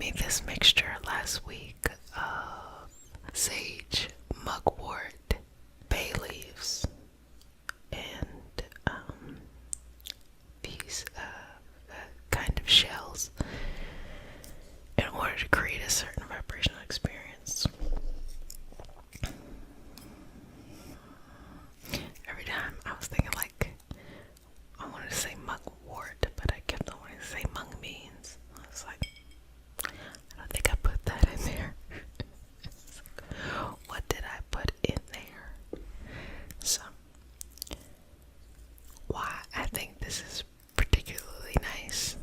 me this mixture last week of sage, mugwort, bay leaves, and these kind of shells in order to create a certain vibrational experience. Every time I was thinking like, I wanted to say mugwort, but I kept on wanting to say mung beans. I was like, I don't think I put that in there. What did I put in there? So, why I think this is particularly nice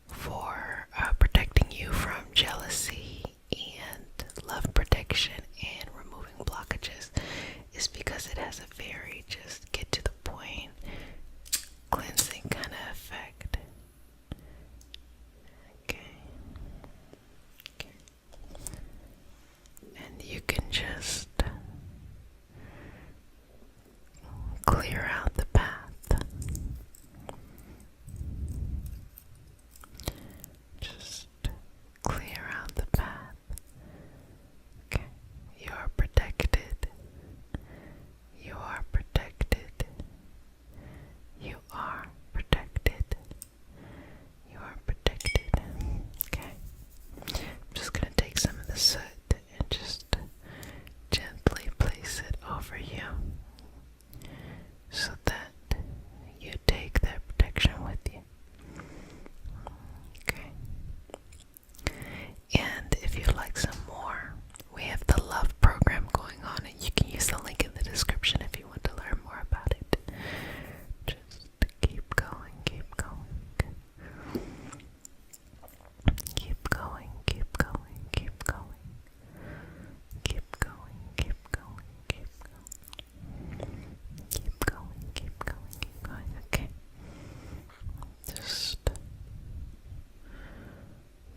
for protecting you from jealousy and love protection and removing blockages is because it has a very just get to the point cleansing kind of effect. Okay. And you can just clear out the path. Just clear out the path. Okay. You are protected. You are protected. You are protected. You are protected. Okay. I'm just gonna take some of the soot and just gently place it over you so that you take that protection with you. Okay. And if you'd like some more, we have the love program going on, and you can use the link in the description if you want to learn more about it. Just keep going, keep going. Keep going, keep going, keep going. Keep going, keep going, keep going. Keep going, keep going, keep going. Okay. Just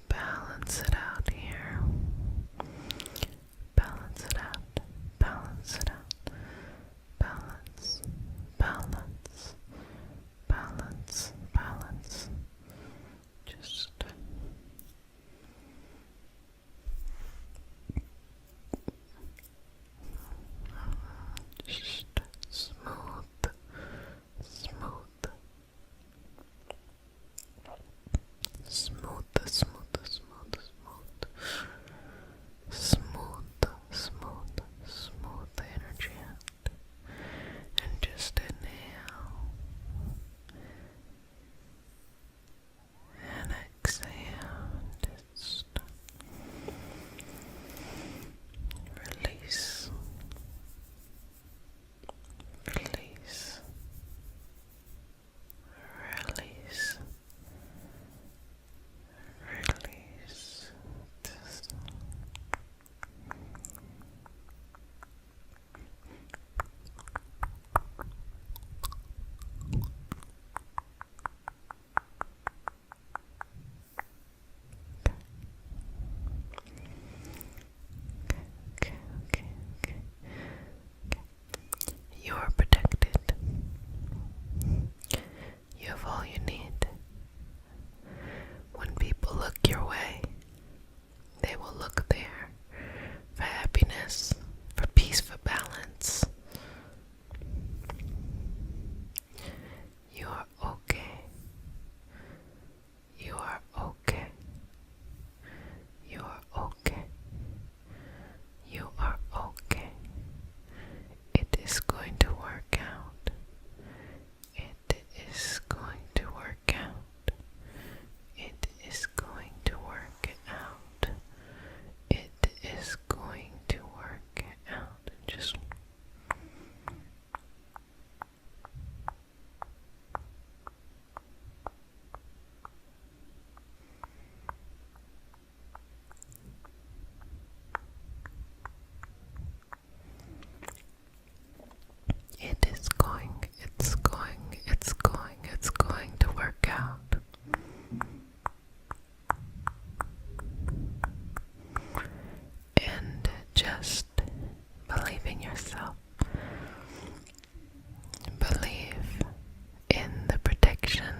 balance it out here. Balance it out. Balance it out. Balance. Balance. Balance. Balance. Just smooth. Smooth. Smooth, smooth, smooth, smooth. Smooth, smooth, smooth energy out. And just inhale. And exhale. Just release. Release. Release. Release. Just okay, okay, okay, okay. You are protected. You have all you need. When people look your way, they will look there for happiness, for peace, for balance. You are okay. You are okay. You are okay. You are okay. It is going to work out. It is going to work out. It is going to work out. It is going to work out. Just it is going, it's going, it's going, it's going to work out. And just believe in yourself. Believe in the protection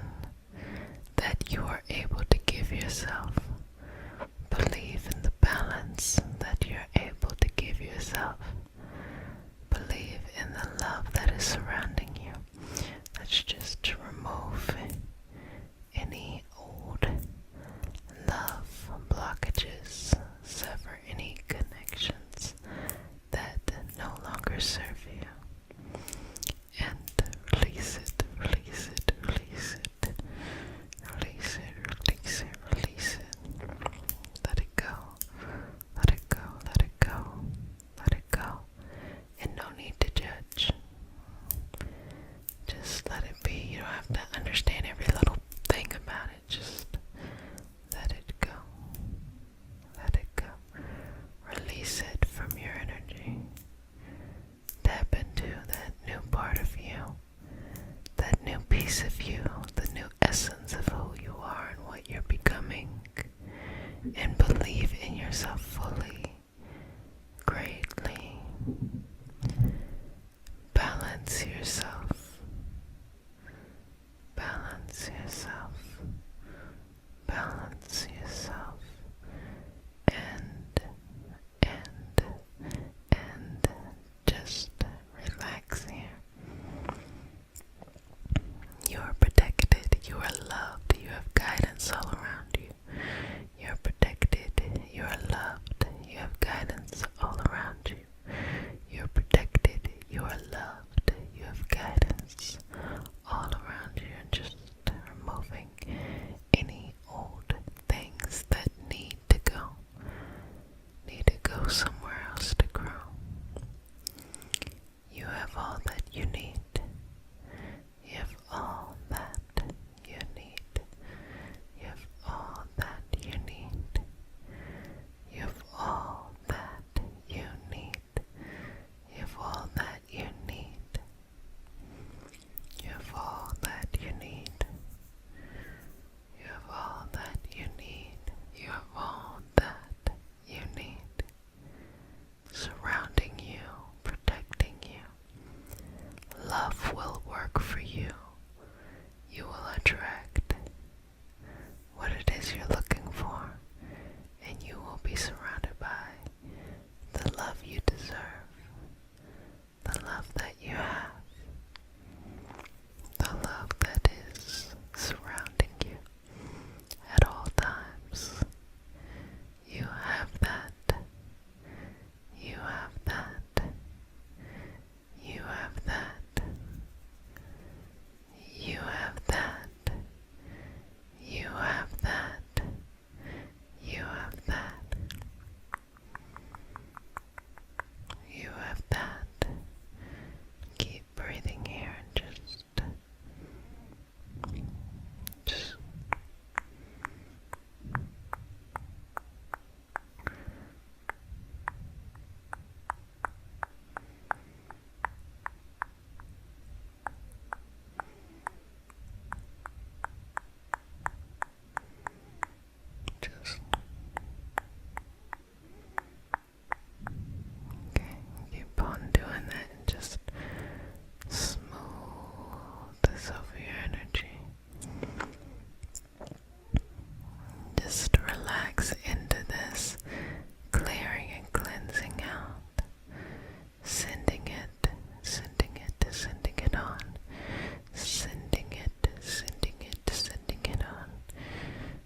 that you are able to give yourself yourself. Believe in the love that is surrounding you. Let's just remove any old love blockages, sever any connections that no longer serve you, and release it, release it, release it, release it, release it, release it. Let it go, let it go, let it go, let it go, and no need to judge. Just let it be. You don't have to understand every little thing about it. Just let it go. Let it go. Release it from your energy. Tap into that new part of you, that new piece of you, the new essence of who you are and what you're becoming. And believe in yourself fully, greatly. Balance yourself. Balance yourself. Balance yourself. And just relax here. You are protected. You are loved. You have guidance all around you. You are protected. You are loved. You have guidance all around you. You are protected. You are loved. You have guidance all around you. And just removing any old things that need to go somewhere else to grow. You have all that you need. You have all that you need. You have all that you need. You have all that you need. You have all that you need. You have all that you need. You have all that you need. You have all that you need. Surrounding you, protecting you. Love will work for you. You will attract what it is you're looking for, and you will be surrounded by the love you deserve, the love that you have, the love that is surrounding you at all times. You have that. You have that. You have that. You have that. You have that. You have that. You have that. Keep breathing here and just okay, keep on doing that and just smooth this over your energy. Just relax into this, clearing and cleansing out, sending it, sending it, sending it on, sending it, sending it, sending it on,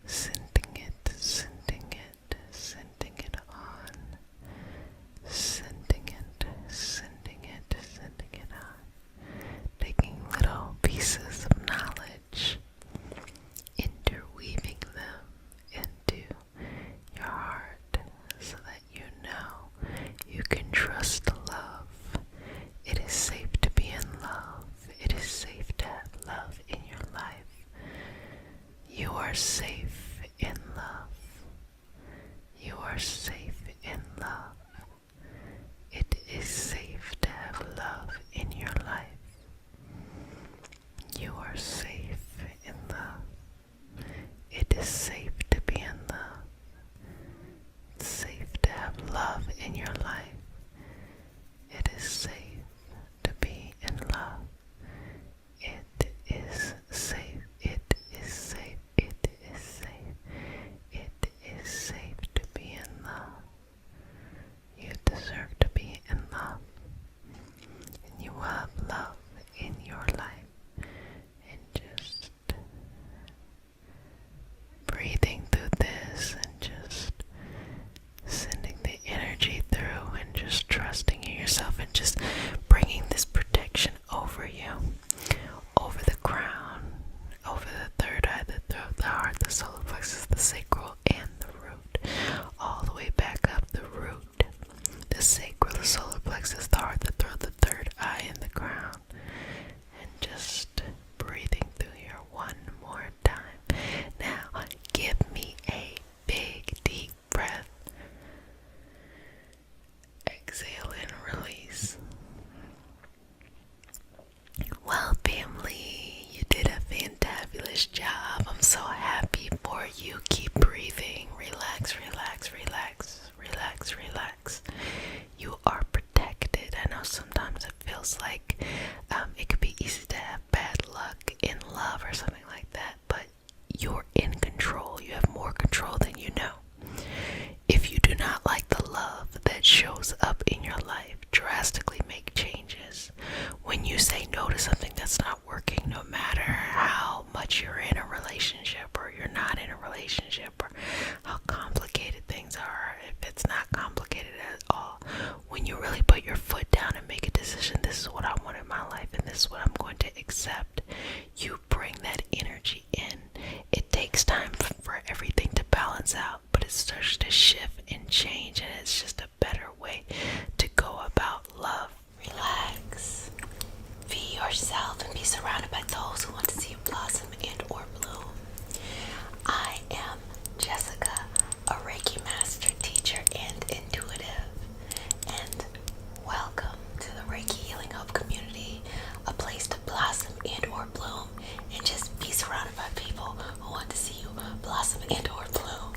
sending it, sending it, sending it on, sending it, sending it, sending it on, taking little pieces of knowledge, interweaving them into your heart so that you know you can trust love. It is safe to be in love. It is safe to have love in your life. You are safe in love. You are safe in love. It is safe to have love in your life. You are safe in love. It is safe to be in love. It's safe to have love in your life. It is safe to be in love. It is safe. It is safe. It is happy for you. Keep breathing. Relax, relax, relax, relax, relax. You are protected. I know sometimes it feels like it could be easy to have bad luck in love or something like that, but you're in control. You have more control than you know. If you do not like the love that shows up in your life, drastically make changes. When you say no to something that's not working, no matter how much you're in a relationship or you're not in a relationship, or how complicated things are, if it's not complicated at all, when you really put your foot down and make a decision, this is what I want in my life and this is what I'm going to accept, you bring that energy in. It takes time for everything to balance out, but it starts to shift and change, and it's just a better way to go about love. Relax. Be yourself and be surrounded by those who want to see you blossom and or bloom. I am Jessica, a Reiki master, teacher, and intuitive. And welcome to the Reiki Healing Hope community, a place to blossom and or bloom and just be surrounded by people who want to see you blossom and or bloom.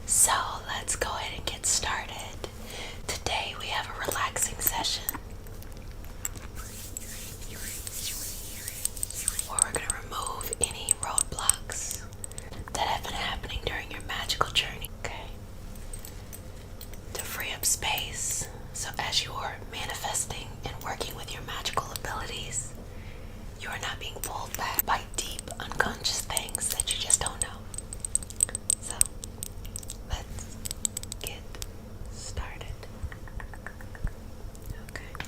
So let's go ahead and get started. Today we have a relaxing session where we're going to remove any roadblocks that have been happening during your magical journey, okay? To free up space, so as you are manifesting and working with your magical abilities, you are not being pulled back by deep unconscious things that you just don't know. So, let's get started. Okay.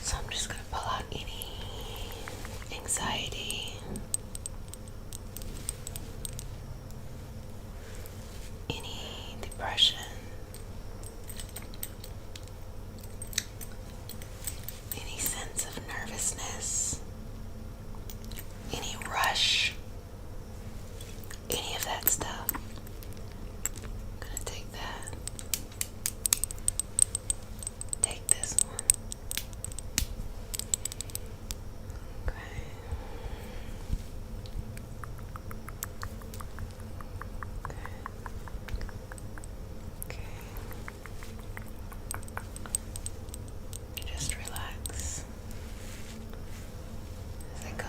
So I'm just going to pull out any anxiety, any depression, any sense of nervousness, any rush, any of that stuff. I'm going to take that. Take this one. Okay. Okay. Just relax as I go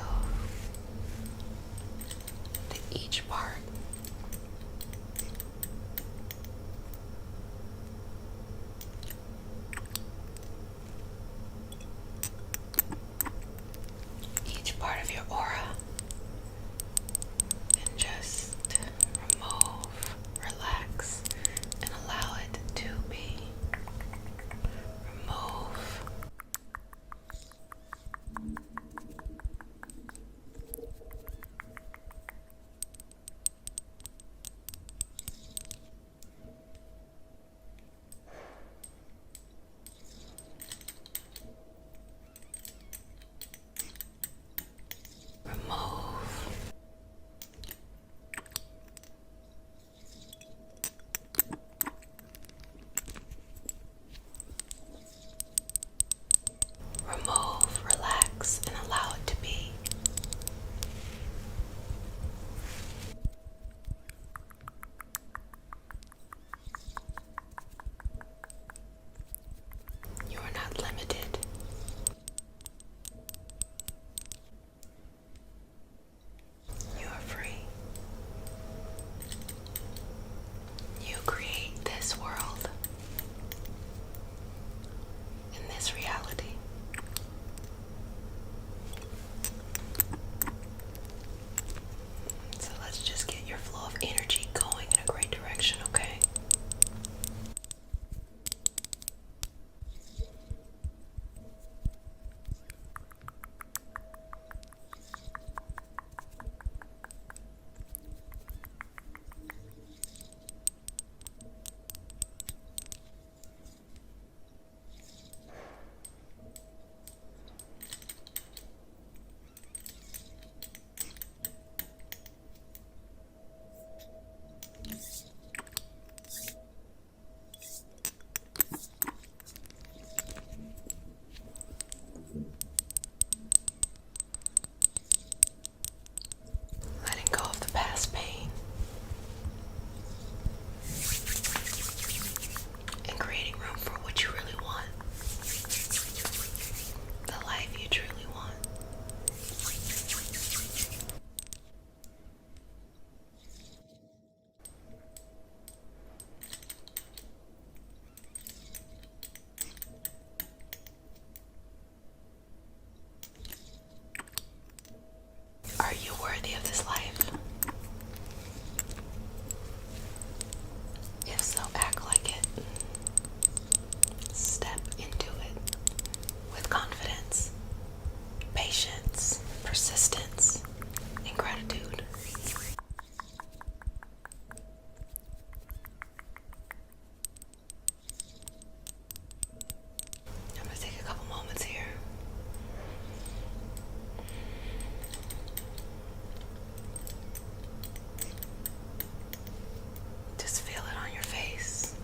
worthy of this life? If so, act like it. Step into it with confidence, patience, persistence, and gratitude. I'm going to take a couple moments here. Just feel it on your face.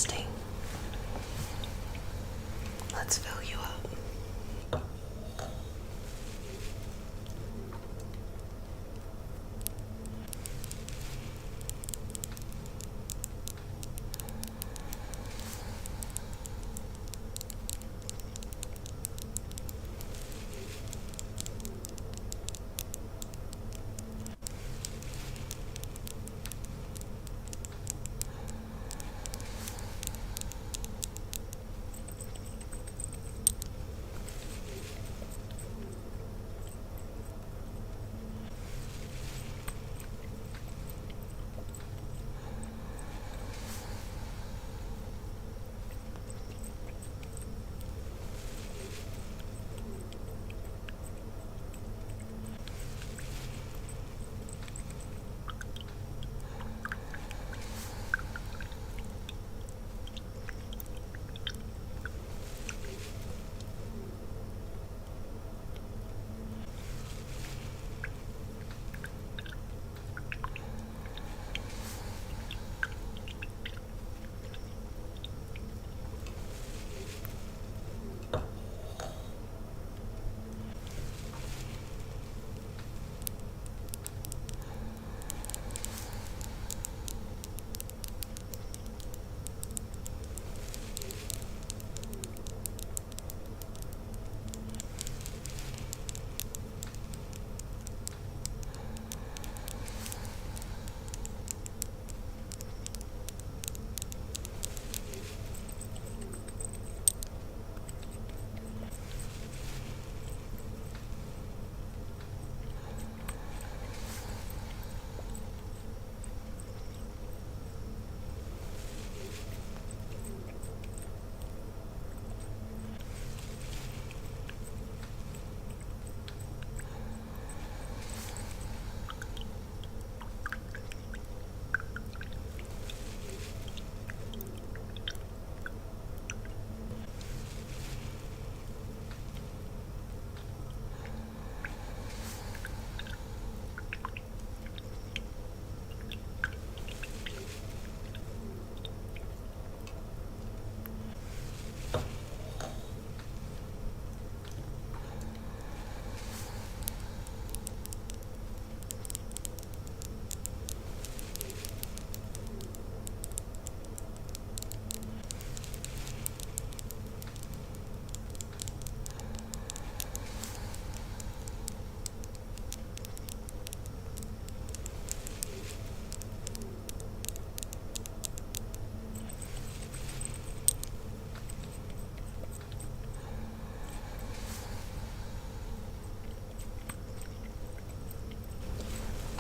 manifesting. Let's fill you up.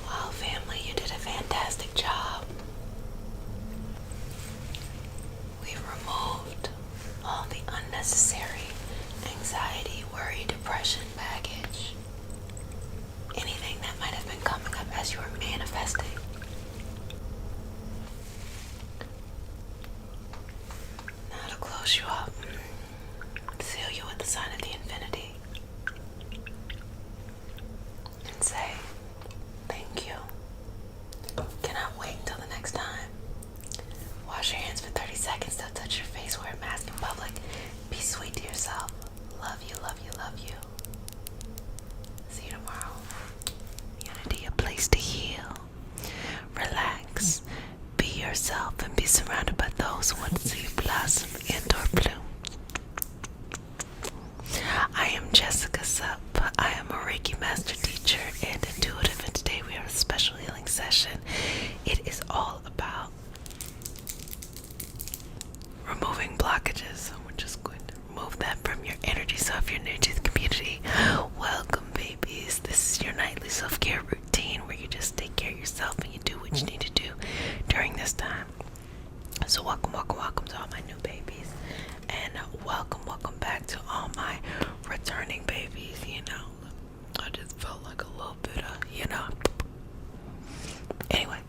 Wow, family, you did a fantastic job. We've removed all the unnecessary anxiety, worry, depression, baggage, anything that might have been coming up as you were manifesting. Now to close you up, seal you with the sign of the infinity, and say, thank you. Cannot wait until the next time. Wash your hands for 30 seconds. Don't touch your face. Wear a mask in public. Be sweet to yourself. Love you, love you, love you. See you tomorrow. Unity, a place to heal. Relax. Be yourself and be surrounded by those who want to see you blossom and or bloom. I am Jessica Sup. I am a Reiki master teacher and intuitive, and today we have a special healing session. It is all about removing blockages. So we're just going to remove that from your energy. So if you're new to the community, welcome, babies. This is your nightly self-care routine where you just take care of yourself and you do what you need to do during this time. So welcome, welcome, welcome to all my new babies, and welcome, welcome back to all my returning babies. You know, I just felt like a little bit of, Anyway,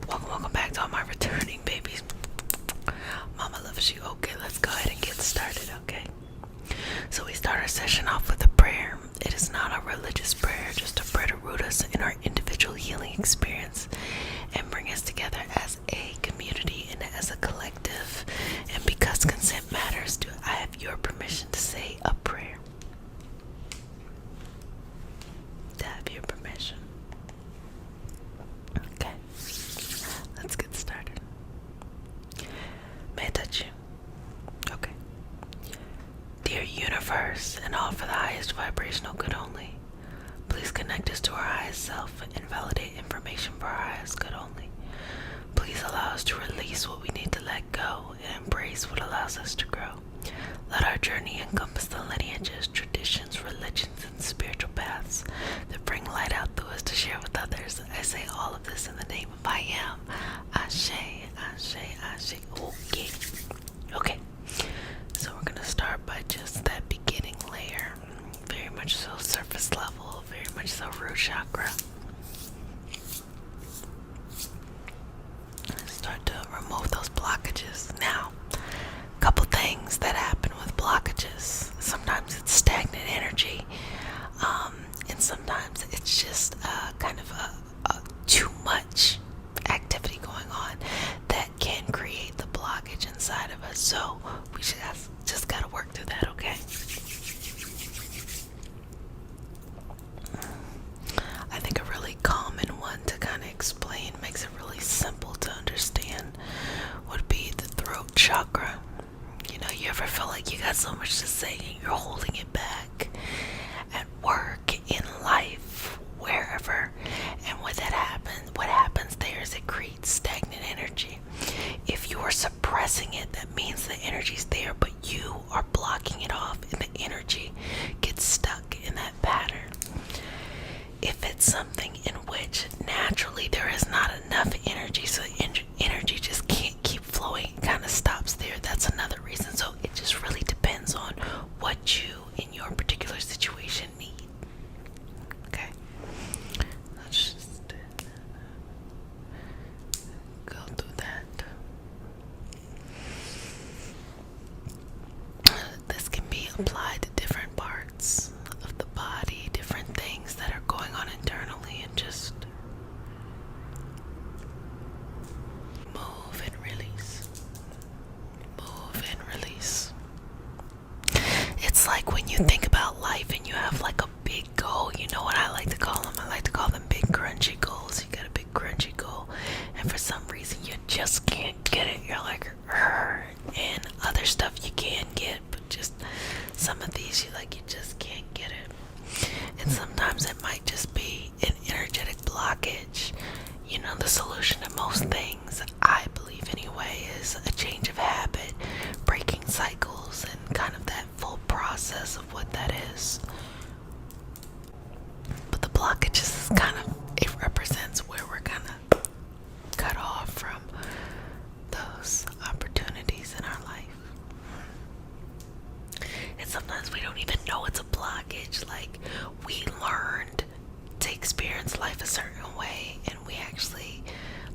welcome, welcome back to all my returning babies. Mama loves you. Okay, let's go ahead and get started, okay? So we start our session off with a prayer. It is not a religious prayer, just a prayer to root us in our individual healing experience and bring us together as a community and as a collective. our highest self and validate information for our highest good only. Please allow us to release what we need to let go and embrace what allows us to grow. Let our journey encompass the lineages, traditions, religions, and spiritual paths that bring light out through us to share with others. I say all of this in the name of I am. Ashe, Ashe, Ashe. Okay. So we're going to start by just that beginning layer. Very much so surface level, very much so root chakra. Start to remove those blockages. Now, a couple things that happen with blockages. Sometimes it's stagnant energy, and sometimes it's just kind of a too much activity going on that can create the blockage inside of us. So we just gotta work through that, okay? I think a really common one to kind of explain, makes it really simple to understand, would be the throat chakra. You know, you ever feel like you got so much to say and you're holding it back at work, in life, wherever, and what happens there is it creates stagnant energy. If you are suppressing it, that means the energy's there, but you are blocking it off and the energy gets stuck in that pattern. If it's something in which naturally there is not enough energy, so energy just can't keep flowing, it kind of stops there, that's another reason. So it just really depends on what you in your particular situation need. Okay, let's just go through that. This can be applied to different parts of the body, different things that are going on internally, and just move and release. Move and release. It's like when you think about life and you have like a big goal. You know what I like to call them? I like to call them big grungy goals. You got a big grungy goal, and for some reason you just can't get it. You're like, and other stuff you can get, but just some of these you just can't get it. And sometimes it might just be an energetic blockage. You know, the solution to most things, I believe anyway, is a change of habit, breaking cycles, and kind of that full process of what that is. But the blockages is kind of, it represents where we're kind of cut off from those opportunities in our life. And sometimes we don't even know it's a blockage. Like, we learned to experience life a certain way, and we actually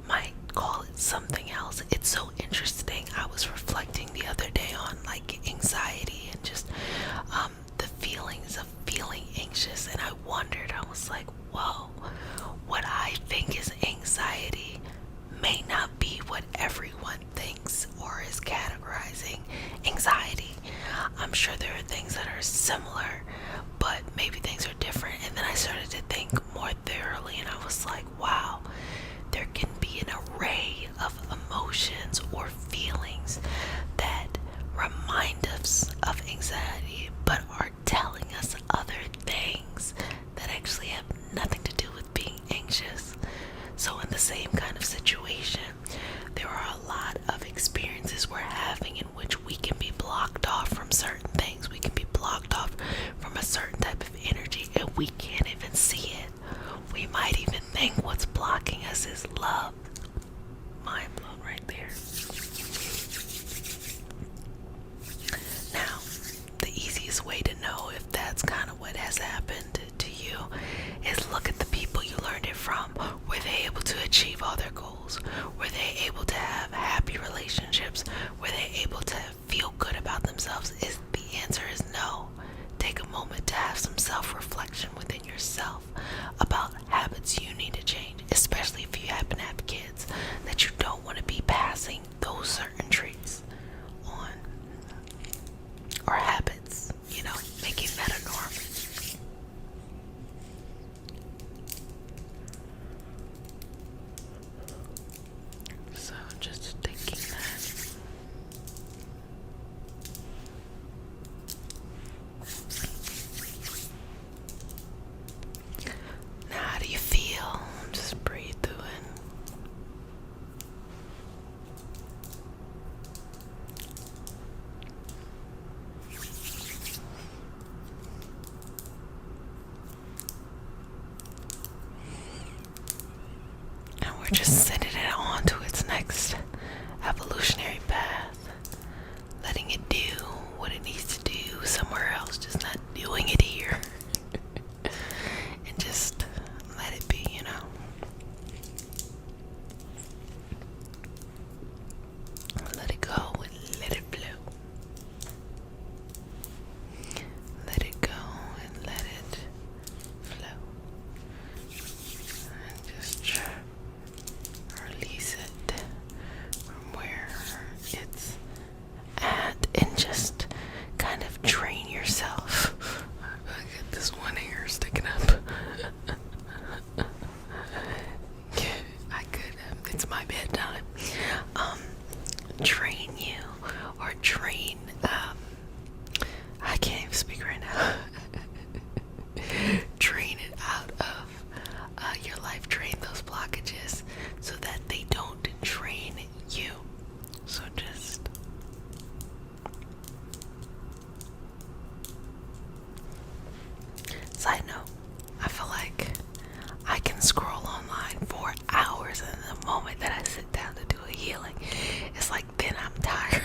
might call it something else. It's so interesting. I was reflecting the other day on like anxiety and just the feelings of feeling anxious, and I wondered, I was like, whoa, what I think is anxiety may not be what everyone thinks or is categorizing anxiety. I'm sure there are things that are similar, but maybe things are different. And then I started to think more thoroughly, and I was like, wow, there can be an array of emotions or feelings that remind us of anxiety, but are telling us other things that actually have nothing to do with being anxious. So in the same kind of situation, there are a lot of experiences we're having in which we can be blocked off from certain things. We can be blocked off from a certain type of energy, and we can't even see it. We might even think what's blocking us is love. Mind blown right there. Now, the easiest way to know if that's kind of what has happened to you is look at the people you learned it from. Were they able to achieve all their goals? Were they able to have happy relationships? Were they able to feel good about themselves? The answer is no. Take a moment to have some self-reflection within yourself about habits you need to change, especially if you happen to have kids, that you don't want to be passing those certain traits on, or habits, making that a norm. So just taking that. just sending it on to its next evolutionary path, letting it do what it needs to do somewhere else, just not doing it here. And just let it be, you know. Let it go and let it flow. Let it go and let it flow. And just release it from where it's at and just kind of train yourself. I get this one hair sticking up. I could, it's my bedtime. Train you or train, I can't even speak right now. Train it out of your life. Train those blockages so that they don't train you. So just side note, I feel like I can scroll online for hours, and the moment that I sit down to do a healing, it's like then I'm tired.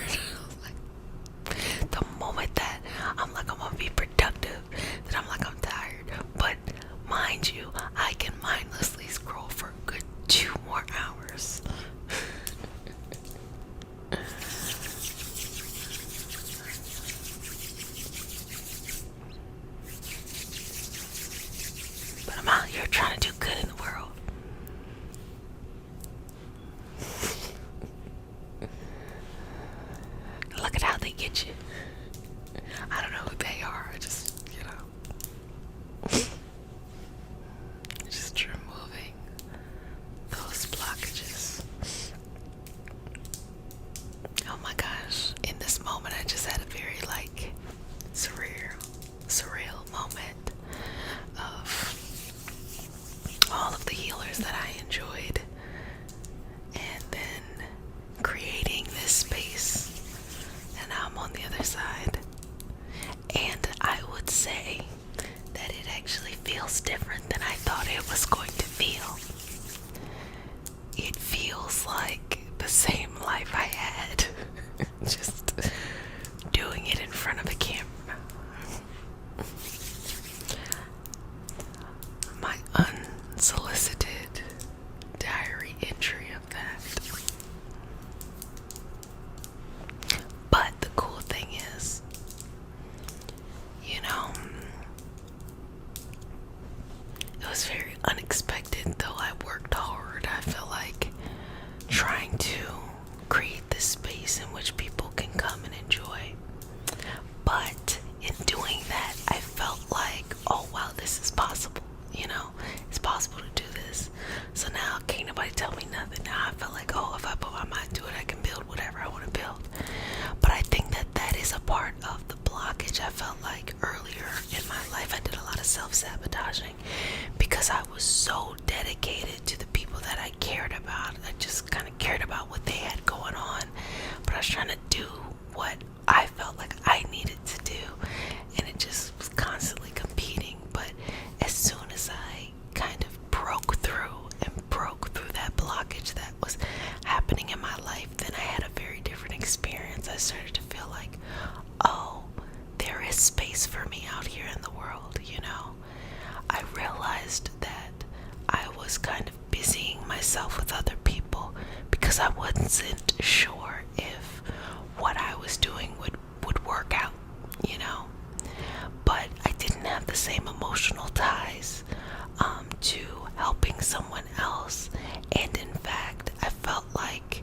Like, the moment that I'm like I'm gonna be productive, then I'm like I'm tired. But mind you, I can mindlessly scroll for a good 2 more hours. But I'm out here trying to do good in the world. Look at how they get you. I don't know who they are. I just, you know. Just removing those blockages. Oh my gosh. In this moment, I just had a very, like, surreal moment of all of the healers that I enjoyed, and then creating this space, and now I'm on the other side. And I would say that it actually feels different than I thought it was going to feel. It feels like the same life I had, just doing it in front of a camera. My unsolicited diary entry of that. But the cool thing is, you know, it was very unexpected, though I worked hard. I feel like trying to create this space in which people can come and enjoy. But in doing that, I felt like, oh wow, this is possible. You know, it's possible to do this. So now can't nobody tell me nothing. Now I feel like, oh, if I put my mind to it, I can build whatever I want to build. But I think that that is a part of the blockage. I felt like earlier in my life I did a lot of self-sabotaging because I was so dedicated to the people that I cared about. I just kind of cared about what they had going on, but I was trying to do what I felt like I needed to do, and it just was constantly competing. But as soon as I kind of broke through that blockage that was happening in my life, then I had a very different experience. I started to feel like, oh, there is space for me out here in the world, you know. I realized that I was kind of busying myself with other people because I wasn't sure if what I was doing would work out, you know. But I didn't have the same emotional ties to helping someone else, and in fact I felt like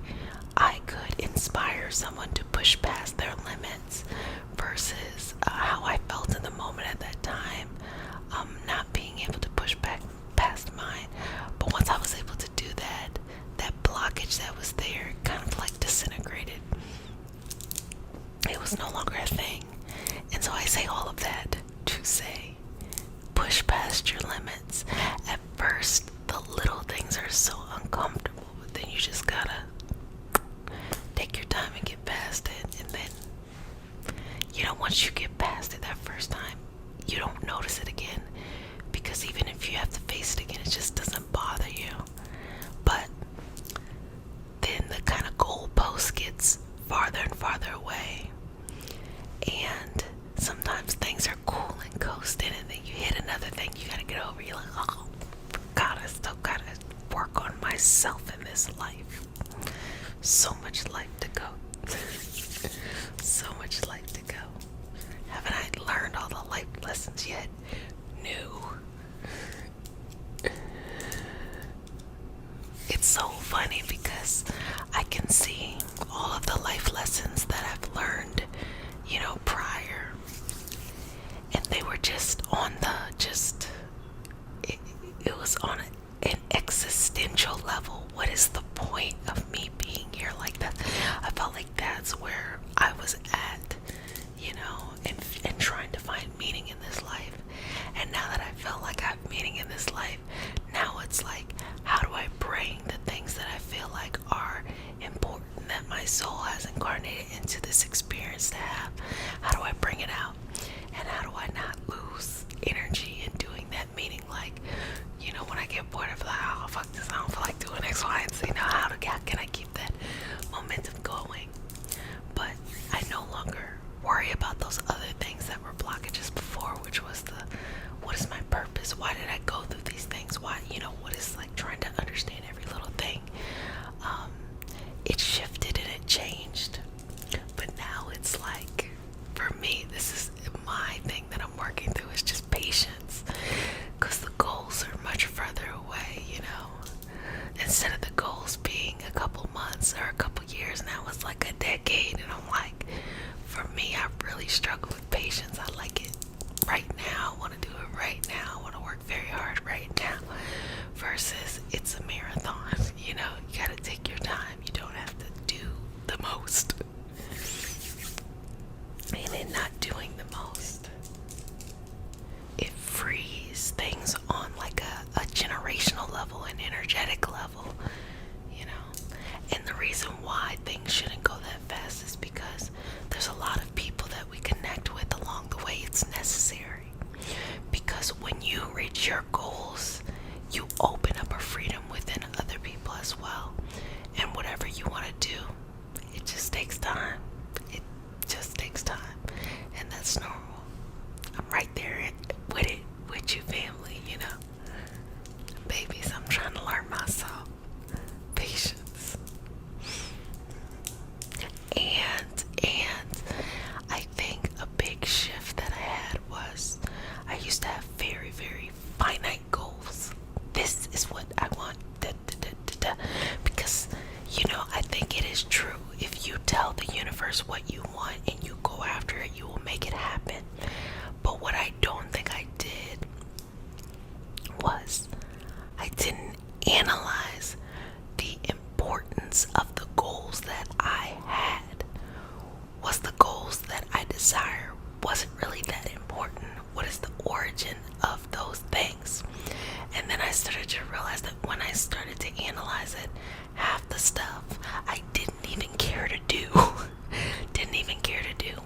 I could inspire someone to push past their limits versus how I felt in the moment at that time, not being able to push back past mine. But once I was able to do that, that blockage that was there kind of like disintegrated. It was no longer a thing. And so I say all of that to say, push past your limits. At first, the work on myself in this life. So much life to go. So much life to go. Haven't I learned all the life lessons yet? No. It's so funny because I can see all of the life lessons that I've learned, prior. And they were just on it was on an existential level. What is the point of me being here like that? I felt like that's where I was at, and trying to find meaning in this life. And now that I feel like I have meaning in this life, now it's like, how do I bring the things that I feel like are important that my soul has incarnated into this experience to have? How do I bring it out? And how do I not lose energy in doing that? Meaning, like, when I get bored of like, oh fuck this, I don't feel like doing X, Y, and Z. Now, how can I keep that momentum going? But I no longer worry about those other things that were blockages before, which was what is my purpose? Why did I go through these things? Why, what is like trying to understand every little thing? It shifted and it changed. But now it's like, for me, this is my thing that I'm working through, is just patience. Because the goals are much further away, Instead of the goals being a couple months or a couple years, now it's like a decade. And I'm like, for me, I really struggle with patience. I like it right now. I want to do it right now. I want to work very hard right now. Versus it's a marathon, you gotta take your time. You don't have to do the most. And in not doing the most, it frees things on like a generational level, an energetic level, And the reason why things shouldn't go that fast is because there's a lot of people that we connect with along the way. It's necessary. Because when you reach your goals, you open up a freedom within other people as well. And whatever you want to do, it just takes time. It just takes time. And that's normal. I'm right there with you, family, Babies, I'm trying to learn myself. Patience. And I think a big shift that I had was I used to have very, very finite goals. This is what I want. Because, I think it is true. If you tell the universe what you want and you go after it, you will make it happen. But what I don't think I did was I didn't analyze the importance of the goals that I had. Was the goals that I desire wasn't really that important? What is the origin of those things? And then I started to realize that when I started to analyze it, half the stuff I didn't even care to do.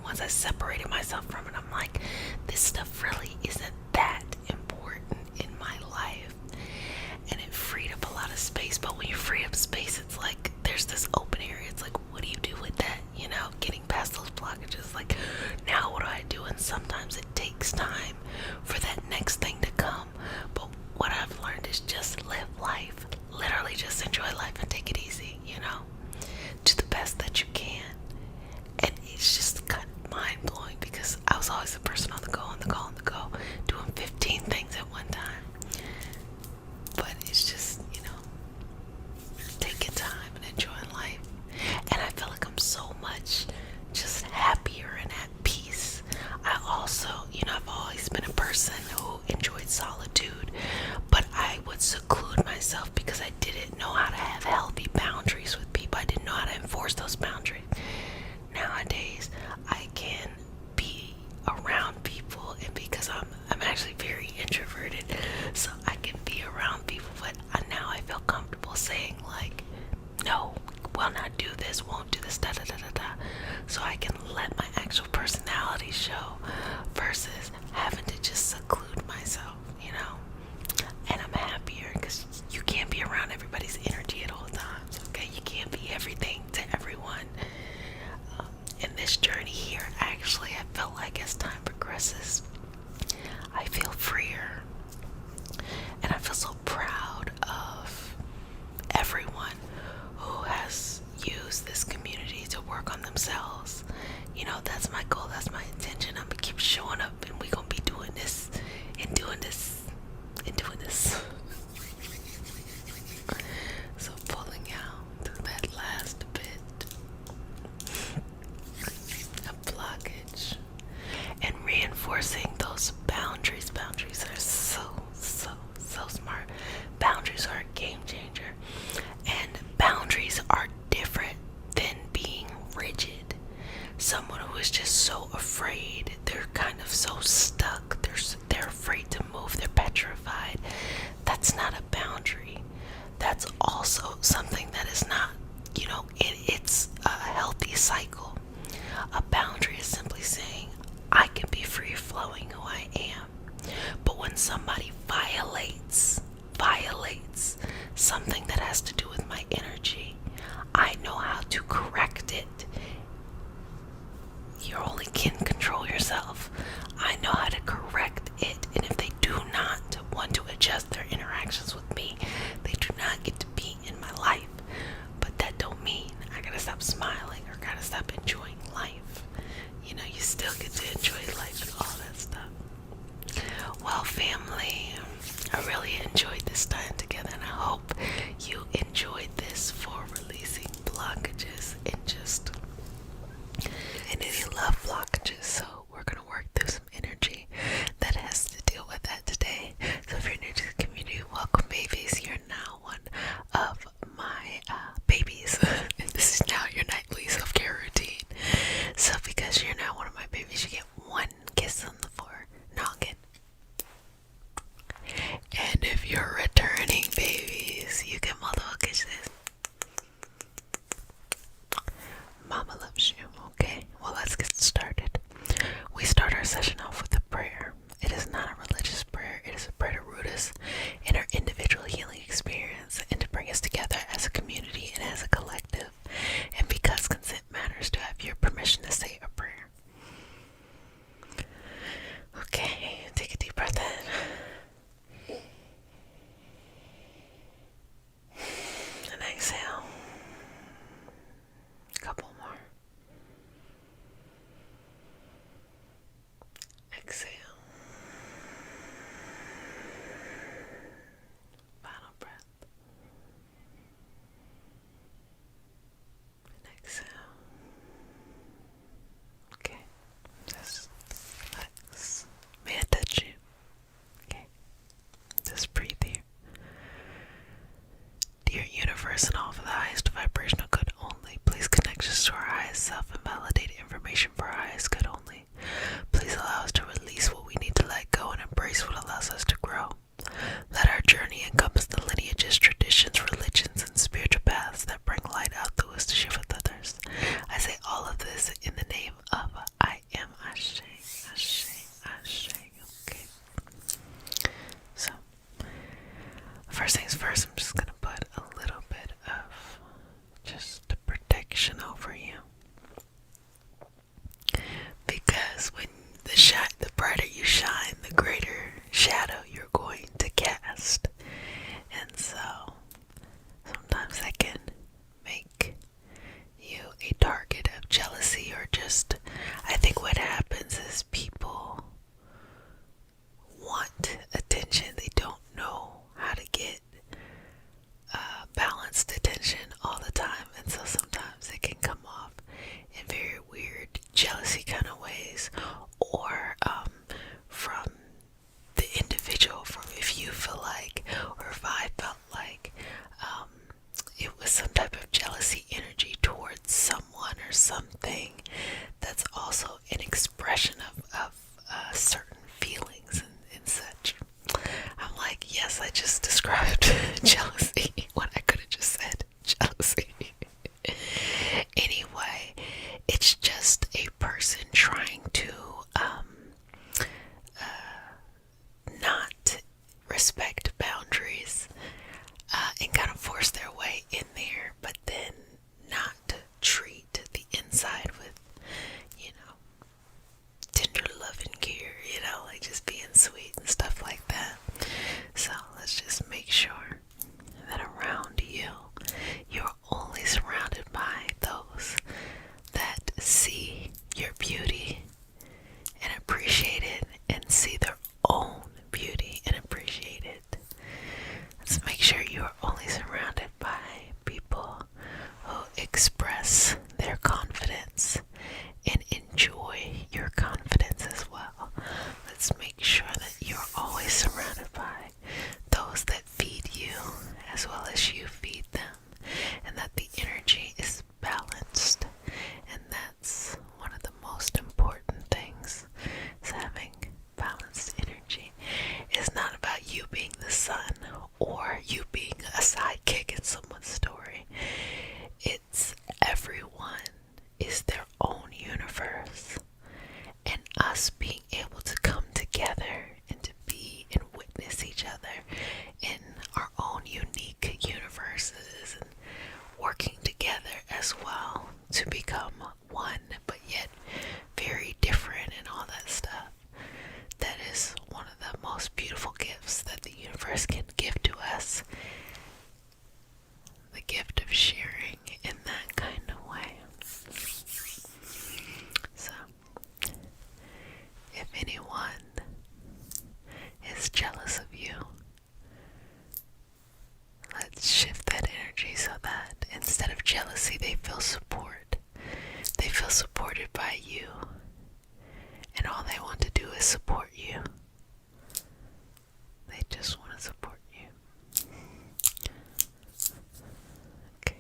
Once I separated myself from it, I'm like, this stuff really isn't that important in my life. And it freed up a lot of space. But when you free up space, it's like there's this open area. It's like, what do you do with that? Getting past those blockages. Like, now what do I do? And sometimes it takes time for that next thing to come. But what I've learned is just live life. Literally just enjoy life and take it easy, Do the best that you can. And it's just kind of mind-blowing because I was always the person on the go, doing 15 things at one time. But it's just, taking time and enjoying life. And I feel like I'm so much just happier and at peace. I also, I've always something that has to do with my energy, I know how to correct it. You only can control yourself. I know how to correct it, and if they do not want to adjust their interactions with me, they do not get to be in my life. But that don't mean I gotta stop smiling or gotta stop enjoying life. You know, you still get to enjoy life and all that stuff. Well, family, I really enjoyed this time together, and I hope you enjoyed this for releasing blockages and any love blockages. So we're gonna work through some energy that has to deal with that today. So if you're new to the community, welcome, babies. You're now one of my babies. This is now your nightly self-care routine. So because you're now one of my babies, you get one kiss on the forehead. And if you're returning babies, you get multiple kisses. Mama loves you, okay? Well, let's get started. We start our session off with a prayer. It is not a religious prayer. It is a prayer to root us in our individual healing experience and to bring us together as a community and as a collective. And because consent matters, to have your permission to say a prayer. Okay, take a deep breath in. And exhale. A couple more. Exhale. Final breath. And exhale. Okay. Just relax. May I touch you? Okay. Just breathe here. Dear universe and all for the highest vibrational good only, please connect us to our highest self and validate information for our highest good only. Please allow us to release what we need to let go and embrace what allows us to grow. Let our journey encompass the lineages, traditions, religions, and spiritual paths that bring light out through us to share with others. I say all of this in the name of I am Ashe, Ashe, Ashe. Okay. So, first things first, I'm just gonna put a little bit of just protection over you. Because when the brighter you shine, the greater shadow you're going to cast. And so, sometimes that can make you a target of jealousy or just, I think what happens is people want attention. They don't know how to get balanced attention all the time, and so sometimes it can come off in very weird jealousy kind of ways, or from the individual, from if you feel like, or if I felt like it was some type of jealousy energy towards someone or something that's also an expression of certain feelings and such. I'm like, yes, I just described jealousy when I could have just said jealousy. Anyway, it's just a person trying to not respect boundaries and kind of force their way in there, but then not treat the inside with, tender love and care, like just being sweet and stuff like that. So let's just make sure that around you, you're only surrounded by those that see your beauty and appreciate it and see their own beauty and appreciate it. Let's make sure you are only surrounded by to become one, but yet very different and all that stuff. That is one of the most beautiful gifts that the universe can give to us. The gift of sharing in that kind of way. So, if anyone is jealous of you, let's shift that energy so that instead of jealousy, they feel support. They feel supported by you, and all they want to do is support you. They just want to support you. Okay.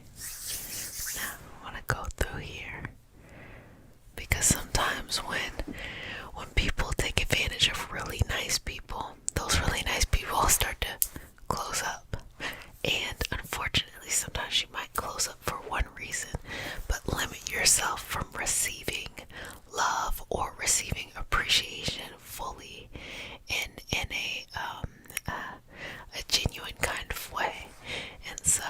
Now I want to go through here, because sometimes when people take advantage of really nice people, those really nice people start to close up. And unfortunately, sometimes you might close up for one reason, but limit yourself from receiving love or receiving appreciation fully in a genuine kind of way. And so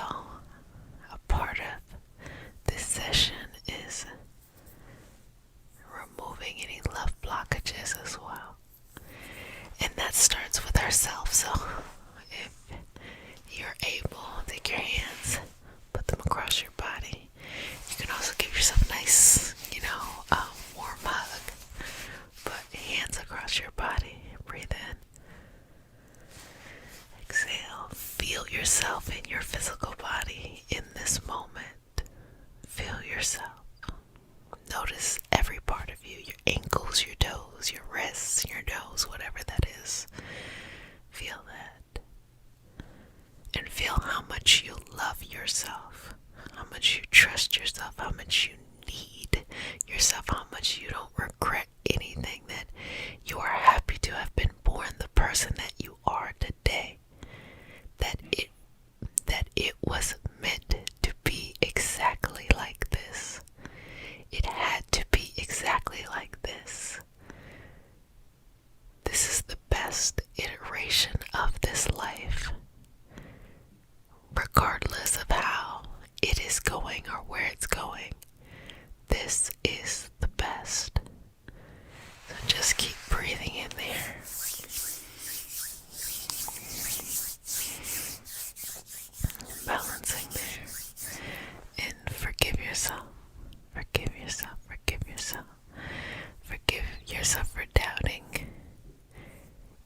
a part of this session is removing any love blockages as well. And that starts with ourselves. So if you're able, take your hands, put them across your body. You can also give yourself a nice, warm hug. Put hands across your body. Breathe in. Exhale. Feel yourself in your physical body in this moment. Feel yourself. Notice every part of you, your ankles, your toes, your wrists, your nose, whatever that is. Feel that. And feel how much you love yourself, how much you trust yourself, how much you need yourself, how much you don't regret anything, that you are happy to have been born the person that you are today, that it was meant to be exactly like this. It had to be exactly like this. This is the best iteration of this life, regardless of how it is going or where it's going. This is the best. So just keep breathing in there. Balancing there. And forgive yourself. Forgive yourself. Forgive yourself. Forgive yourself for doubting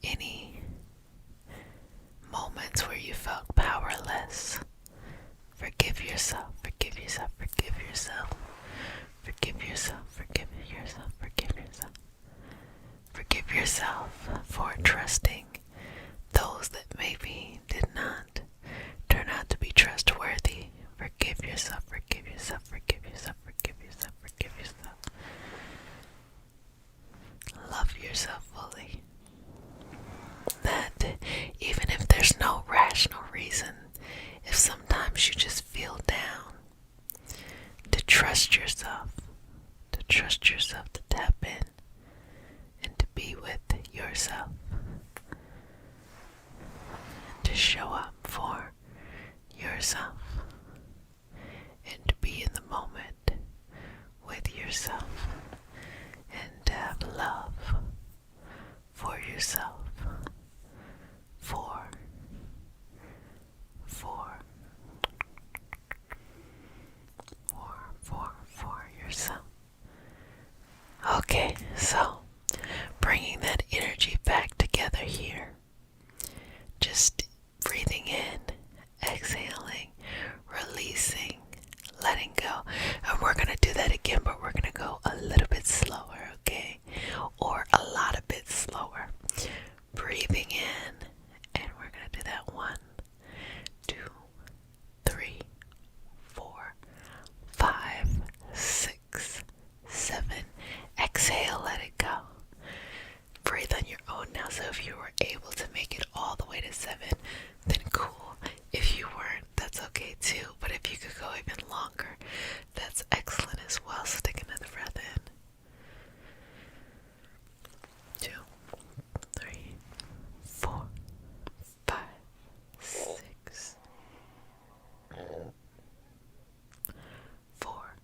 any moments where you felt powerless. Forgive yourself. Forgive yourself. Forgive yourself. Forgive yourself. Forgive yourself. Forgive yourself. Forgive yourself for trusting those that maybe did not turn out to be trustworthy. Forgive yourself. Forgive yourself. Forgive yourself. Forgive yourself. Forgive yourself. Love yourself fully. That even if there's no rational reason, if sometimes you just feel down, to trust yourself, to tap in and to be with yourself, to show up for yourself, and to be in the moment with yourself, and to have love for yourself, for yourself. Okay, so bringing that energy back together here, just breathing in, exhaling, releasing, letting go. And we're going to do that again, but we're going to go a little bit slower, okay? Or a lot of bit slower. Breathing in, and we're going to do that 1, 2, 3, 4, 5, 6, 7. Exhale, let it go. Breathe on your own now. So if you were able to make it all the way to 7, then cool. If you weren't, that's okay too. But if you could go even longer, that's excellent as well. So take another breath in. 2, 3, 4, 5, 6, 4,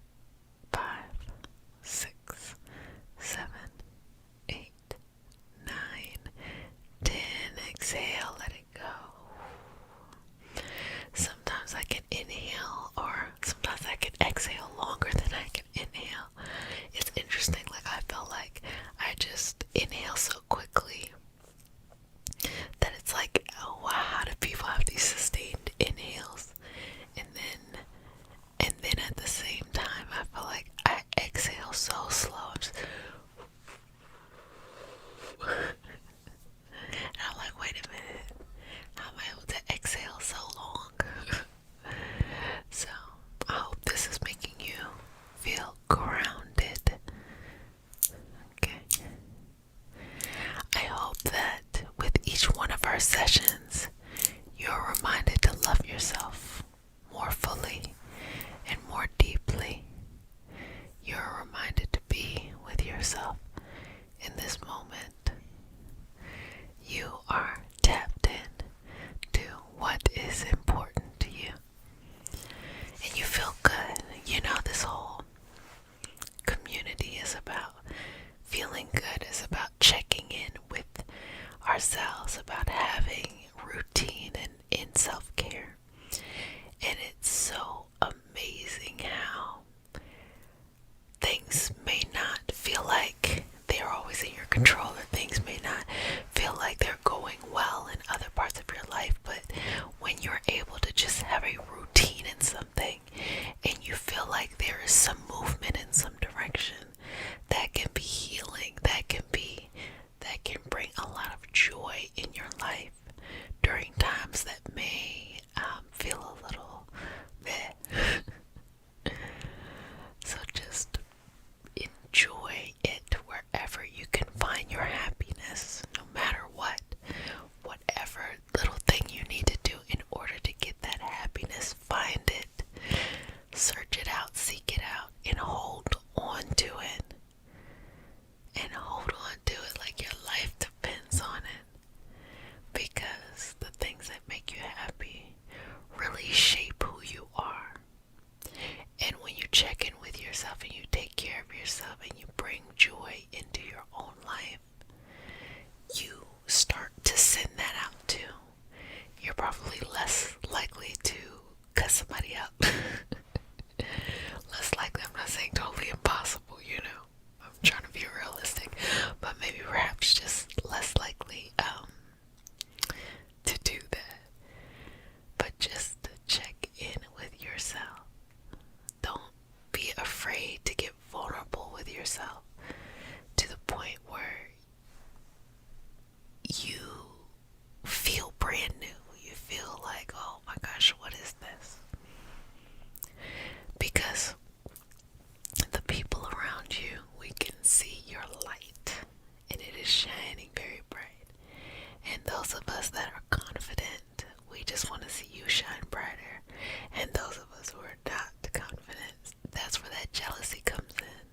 jealousy comes in.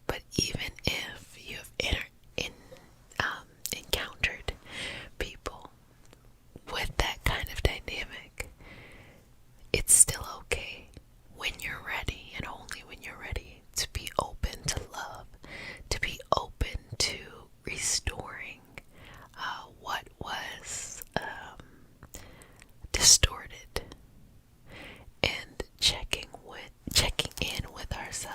But even if you have encountered people with that kind of dynamic, it's still okay when you're ready, and only when you're ready, to be open to love, to be open to restoring what was distorted, and checking in with ourselves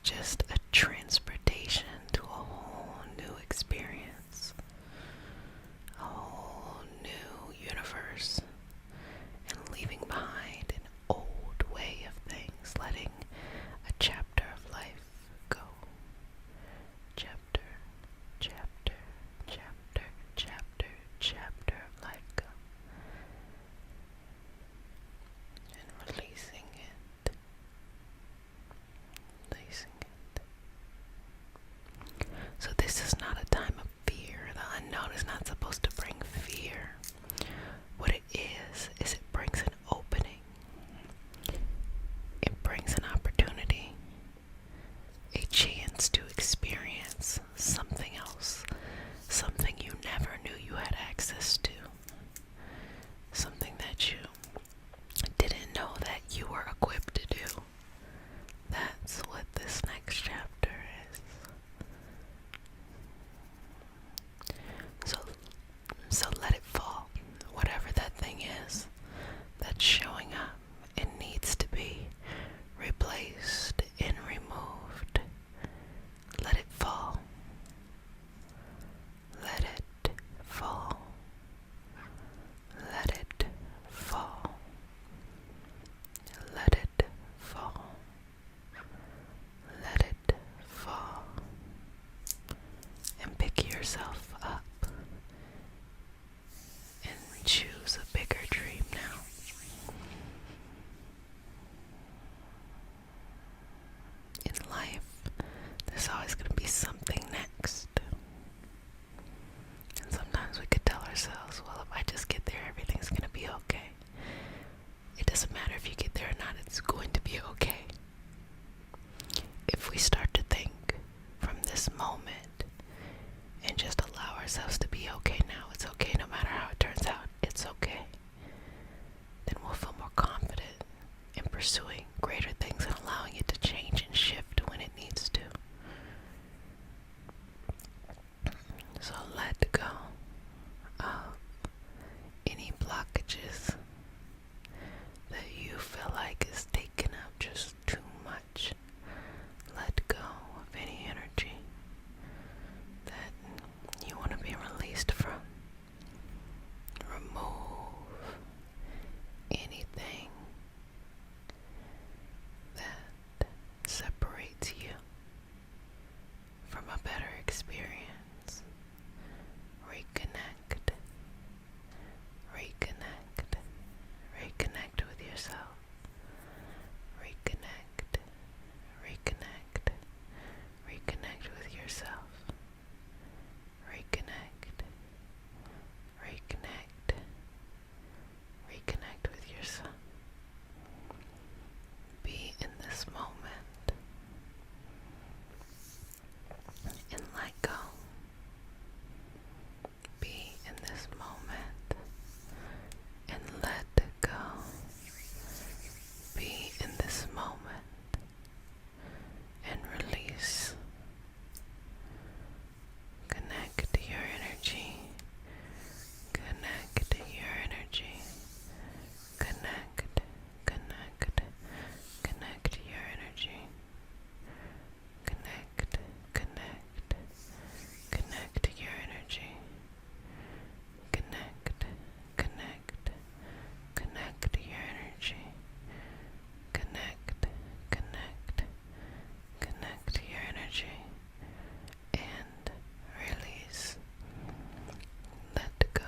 just a transportation to a whole new experience, a whole new universe, and leaving behind an old way of things, letting a chapter of life go. Chapter, chapter, chapter, chapter, chapter of life go. And releasing it. Releasing it. So this is not a time of fear. The unknown is not supposed to bring fear. What it is it brings an opening. It brings an opportunity, a chance to experience something else, something you never knew you had access to, something that you didn't know that you were equipped to do. That's what this next chapter is. So let it fall, whatever that thing is that's showing up and needs to be replaced and removed. Let it fall. Let it fall. Let it fall. Let it fall. Let it fall. And pick yourself up and choose a bigger dream now. In life, there's always going to be something next. And sometimes we could tell ourselves, well, if I just get there, everything's going to be okay. It doesn't matter if you get there or not, it's going to be okay. If we start to think from this moment and just allow ourselves to be okay now, it's okay no matter how it turns out, it's okay, then we'll feel more confident in pursuing greater things and allowing it to change and shift when it needs to. So let go of any blockages that you feel like is taking up just too much. Let go of any energy that you want to be released from. Remove anything that separates you from a better experience. Reconnect. Reconnect. Reconnect with yourself. Reconnect. Reconnect. Reconnect with yourself. Reconnect. Reconnect. Reconnect with yourself. Be in this moment and let go. Be in this moment and let go. Be in this moment and release. Connect to your energy. Connect to your energy. Connect, connect, connect to your energy. Connect, connect, connect to your energy. Connect, connect, connect to your energy. Connect, connect, connect to your energy. And release. Let go.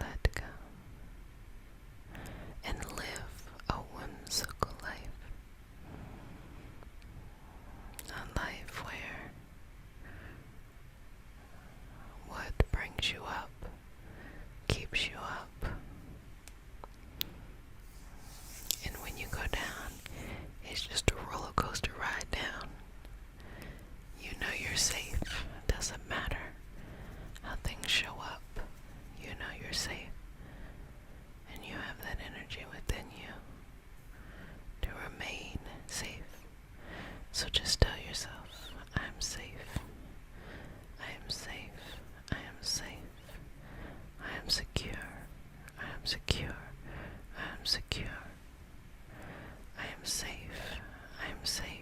Let go. And live a whimsical life. A life where what brings you up keeps you up. And when you go down, it's just a roller coaster ride down. You know you're safe. It doesn't matter how things show up. You know you're safe. And you have that energy within you to remain safe. So just tell yourself, I'm safe. I am safe. I am safe. I am secure. I am secure. I am secure. I am safe. I am safe.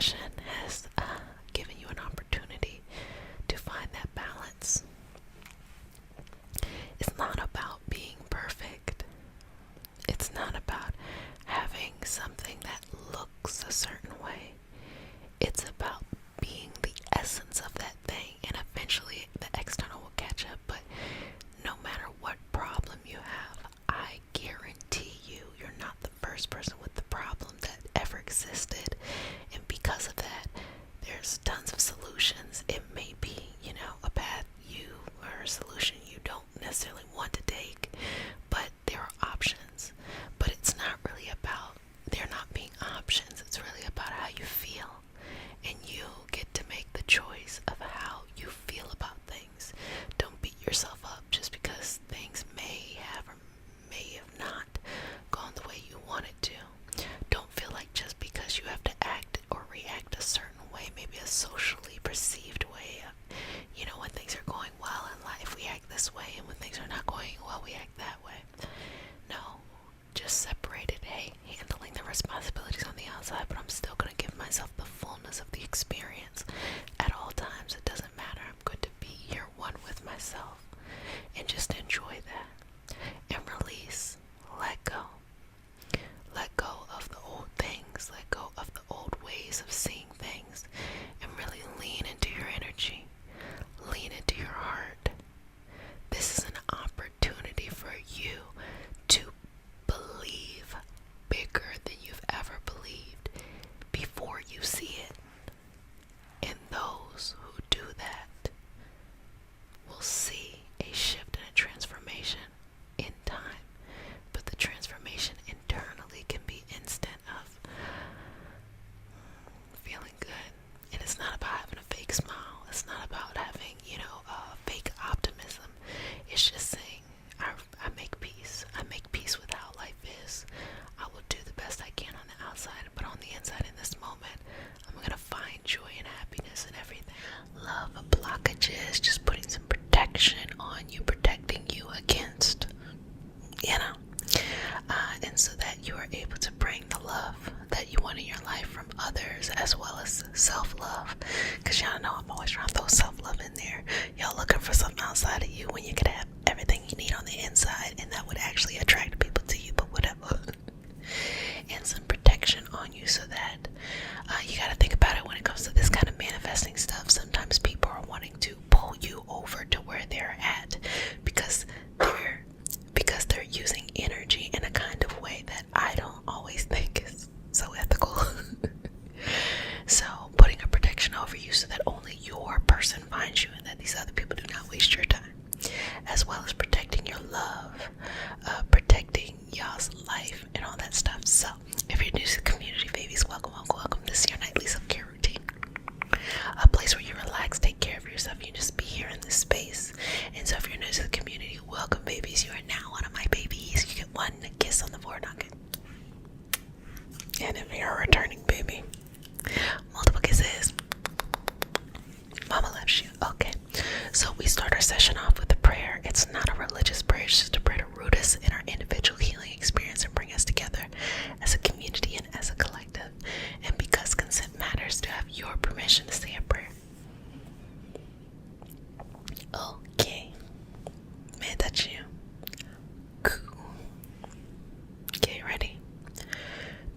session has given you an opportunity to find that balance. It's not about being perfect. It's not about having something that looks a certain way. It's about being the essence of that thing, and eventually the external will catch up. But no matter what problem you have, I guarantee you're not the first person with the problem that ever existed. And because of that, there's tons of solutions. It may be, a path or a solution you don't necessarily want to take, but there are options. But it's not really about there not being options. It's really about how you feel. And you get to make the choice of how you feel about things. Don't beat yourself up just because things may have or may have not gone the way you want it to. Don't feel like just because you have to act or react a certain way, maybe a socially perceived way. When things are going well in life, we act this way, and when things are not going well, we act that way. No, just separate it. Hey, handling the responsibilities on the outside, but I'm still going to give myself the fullness of the experience at all times. It doesn't matter. I'm good to be here, one with myself, and just enjoy that and release. Let go. Let go of the old things. Let go of the old ways of seeing things, and really lean into your energy. Lean into your heart. This is an opportunity for you to believe bigger than you've ever believed before you see it. And those who do that will see a shift and a transformation in time. But the transformation internally can be instant of feeling good. And it's not about having a fake smile. It's not about having, fake optimism. It's just saying, I make peace. I make peace with how life is. I will do the best I can on the outside, but on the inside in this moment, I'm going to find joy and happiness in everything. Love blockages, just putting some protection on you, protecting you against, and so that you are able to bring the love that you want in your life from others, as well as self-love. Because y'all know I'm always trying to throw self-love in there. Y'all looking for something outside of you when you could have everything you need on the inside, and that would actually attract people to you, but whatever. And some protection on you, so that you got to think about it when it comes to this kind of manifesting stuff. Sometimes people are wanting to pull you over to where they're at because they're using energy in a kind of way that I don't always think is so ethical. So putting a protection over you so that only your person finds you, and that these other people do not waste your time, as well as protecting your love, protecting y'all's life and all that stuff. So if you're new to the community, babies, welcome. This is your nightly self-care routine, a place where you relax, take care of yourself. You just be here in this space. And so if you're new to the community, welcome, babies. You are now one of my babies. You get one kiss on the forehead. And if you're a returning baby, multiple kisses. Mama loves you. Okay, so we start our session off with a prayer. It's not a religious prayer. It's just a prayer to root us in our individual healing experience and bring us together as a community and as a collective. And because consent matters, to have your permission to say a prayer. Okay, man, that's you. Cool. Okay, ready?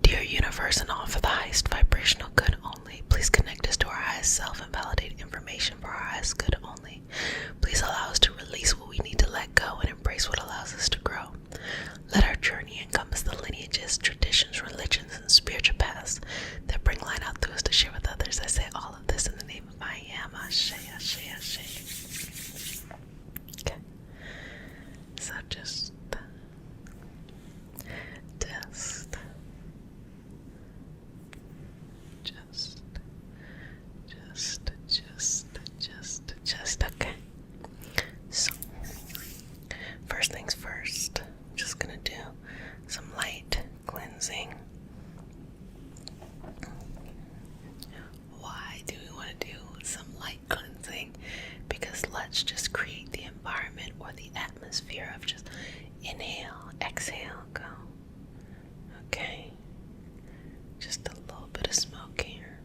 Dear universe and all for the highest vibrational good only, please connect us to our highest self and validate information for our highest good only. Please allow us to release what we need to let go and embrace what allows us to grow. Let our journey encompass the lineages, traditions, religions, and spiritual paths that bring light out through us to share with others. I say all of this in the name of I am. Ashe, ashe, ashe. Okay. So just okay. So first things first, I'm just gonna do some light cleansing. Why do we want to do some light cleansing? Because let's just create the environment or the atmosphere of just inhale, exhale, go. Okay, just a little bit of smoke here.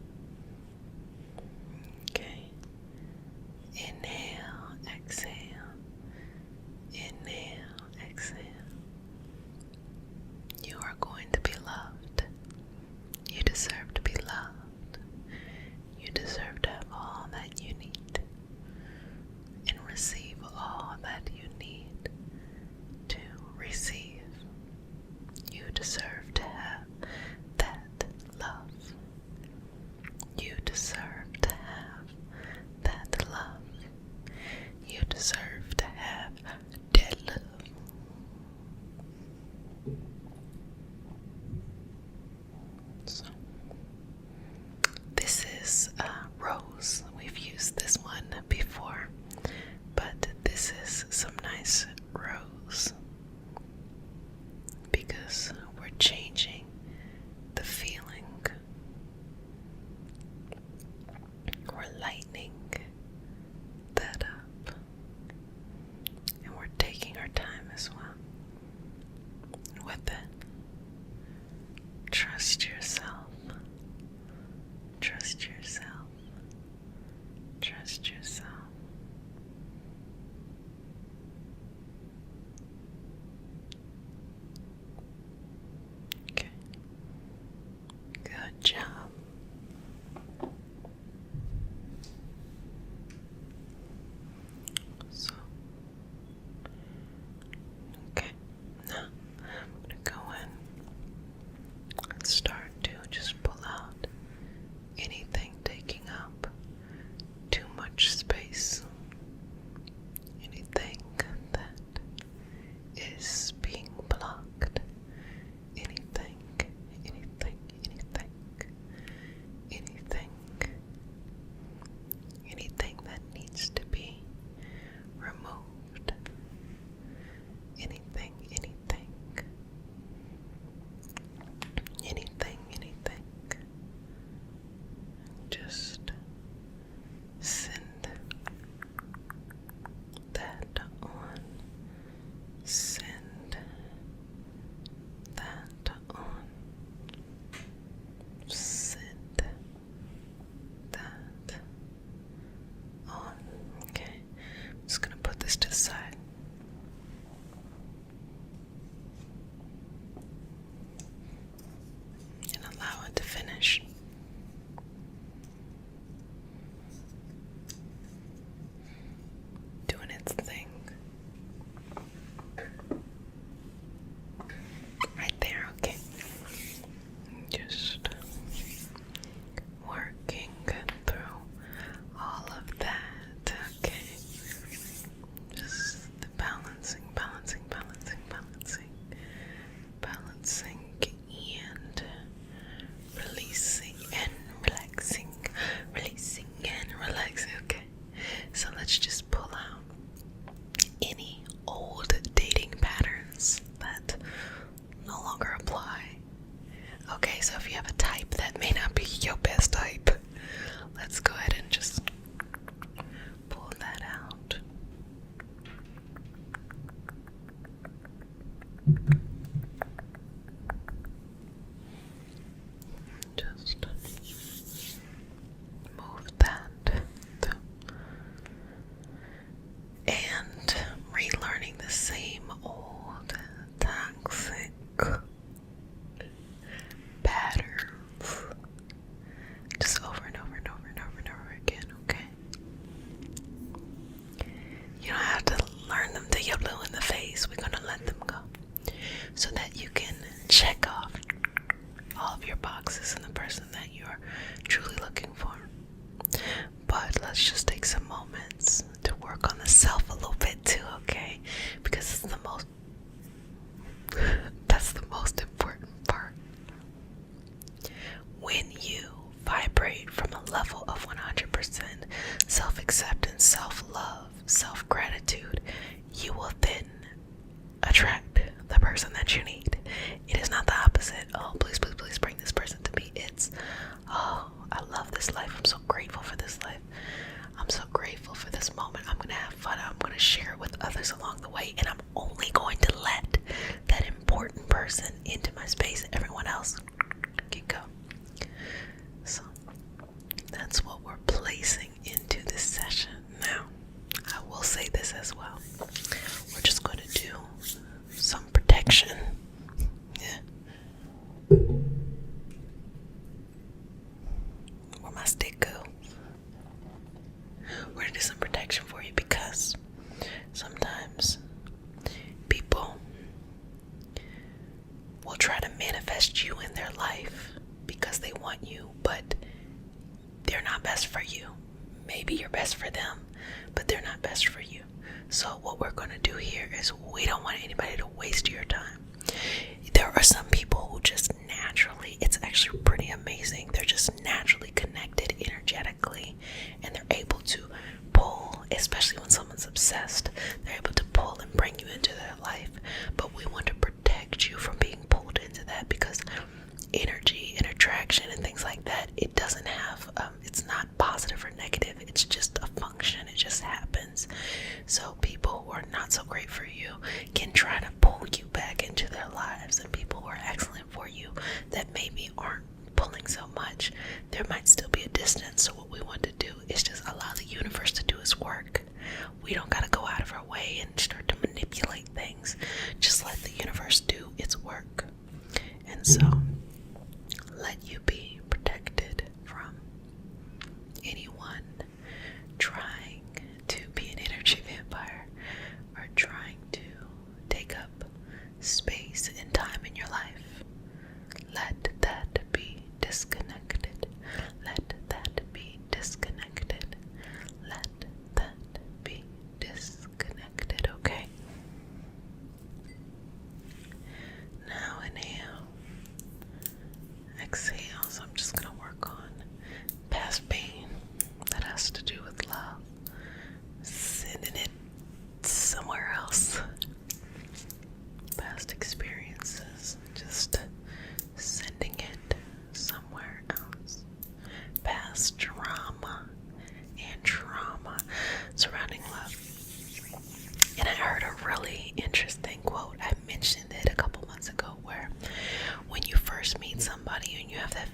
Trust yourself. Trust yourself. Trust yourself. Okay. Good job. So, okay. Now, I'm going to go in and start to just pull out anything taking up too much space. Anything that is being blocked. Anything, anything, anything, anything, anything that needs to be removed. Anything, anything, anything, anything. Just send that on. Send that on. Send that on. Okay, I'm just gonna put this to the side. And allow it to finish. Doing its thing. Right there, okay. Just working through all of that, okay. Just the balancing, balancing, balancing, balancing, balancing, and releasing and relaxing, releasing and relaxing, okay. So let's just pull out any old dating patterns that no longer apply. Okay, so if you have a type that may not be your best type, let's go ahead and just pull that out. Just move that through. And relearning the same old toxic patterns just over and over and over and over and over again, okay? You don't have to learn them till you're blue in the face. We're gonna let them go so that you can check off all of your boxes and the person that you're truly looking for. But let's just take some moments to work on the self a little bit too, okay? Because it's that's the most important part. When you vibrate from a level of 100% self-acceptance, self-love, self-gratitude, you will then attract the person that you need. It is not the opposite. Oh, please, please, please bring this person to me. It's, oh, I love this life. I'm so grateful for this life. I'm so grateful for this moment. I'm going to have fun. I'm going to share it with others along the way. And I'm only going to let that important person into my space. Everyone else can go. So that's what we're placing into this session. Now, I will say this as well. We're just going to do some protection. Yeah. Where my stick go? We're going to do some protection for you because sometimes people will try to manifest you in their life because they want you, but they're not best for you. Maybe you're best for them, but they're not best for you. So what we're going to do here is we don't want anybody to waste your time. There are some people who just naturally, it's actually pretty amazing, they're just naturally connected energetically, and they're able to pull, especially when someone's obsessed, they're able to pull and bring you into their life. But we want to protect you from being pulled into that, because energy and attraction and things like that, it doesn't have, it's not positive or negative, it's just a function, it just happens. So people who are not so great for you can try to pull you back into their lives, and people who are excellent for you that maybe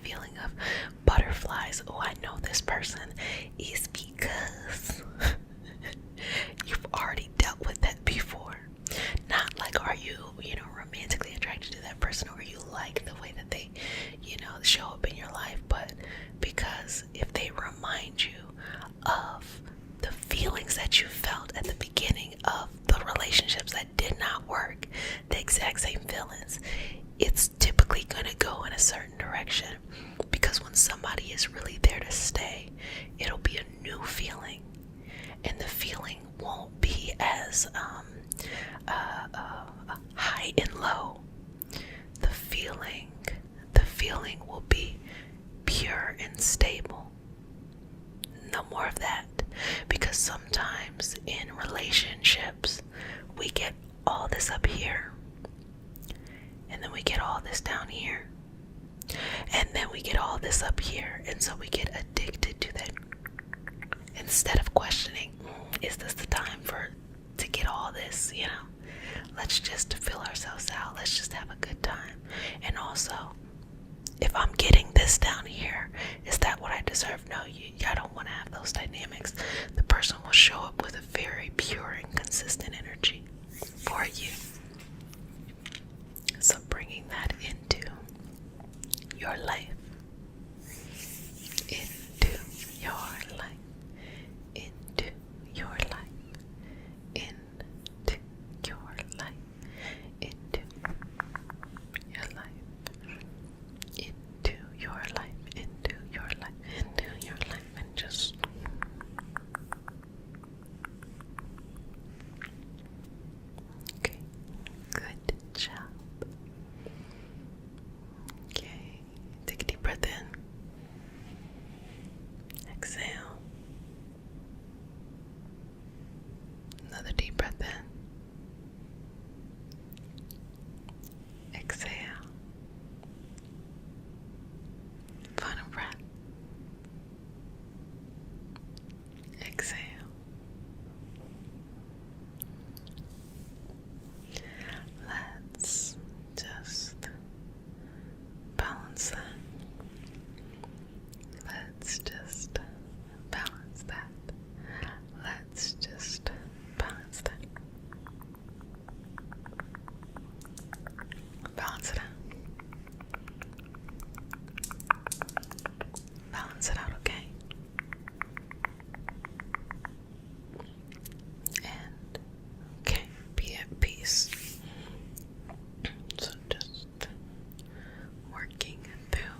feeling of butterflies, oh, I know this person, is because you've already dealt with that before. Not like, are you, romantically attracted to that person, or you like the way that they, show up in your life, but because if they remind you of the feelings that you felt at the beginning of the relationships that did not work, the exact same feelings, it's typically going to go in a certain direction. Because when somebody is really there to stay, it'll be a new feeling, and the feeling won't be as high and low. The feeling will be pure and stable. No more of that. Because sometimes in relationships, we get all this up here, and then we get all this down here, and then we get all this up here, and so we get addicted to that. Instead of questioning, is this the time to get all this, let's just fill ourselves out, let's just have a good time. And also, if I'm getting this down here, is that what I deserve? No, I don't want to have those dynamics. The person will show up with a very pure and consistent energy for you. So bringing that into your life, into your life, into your life, into your life, into your life, into your life, into your life, into your life, and just okay, good job. Okay, take a deep breath in, exhale, another deep breath in, exhale, final breath, exhale. Let's just balance that. Let's just balance that. Let's just balance that. Balance it out. Balance it out, okay? And, okay, be at peace. So just working through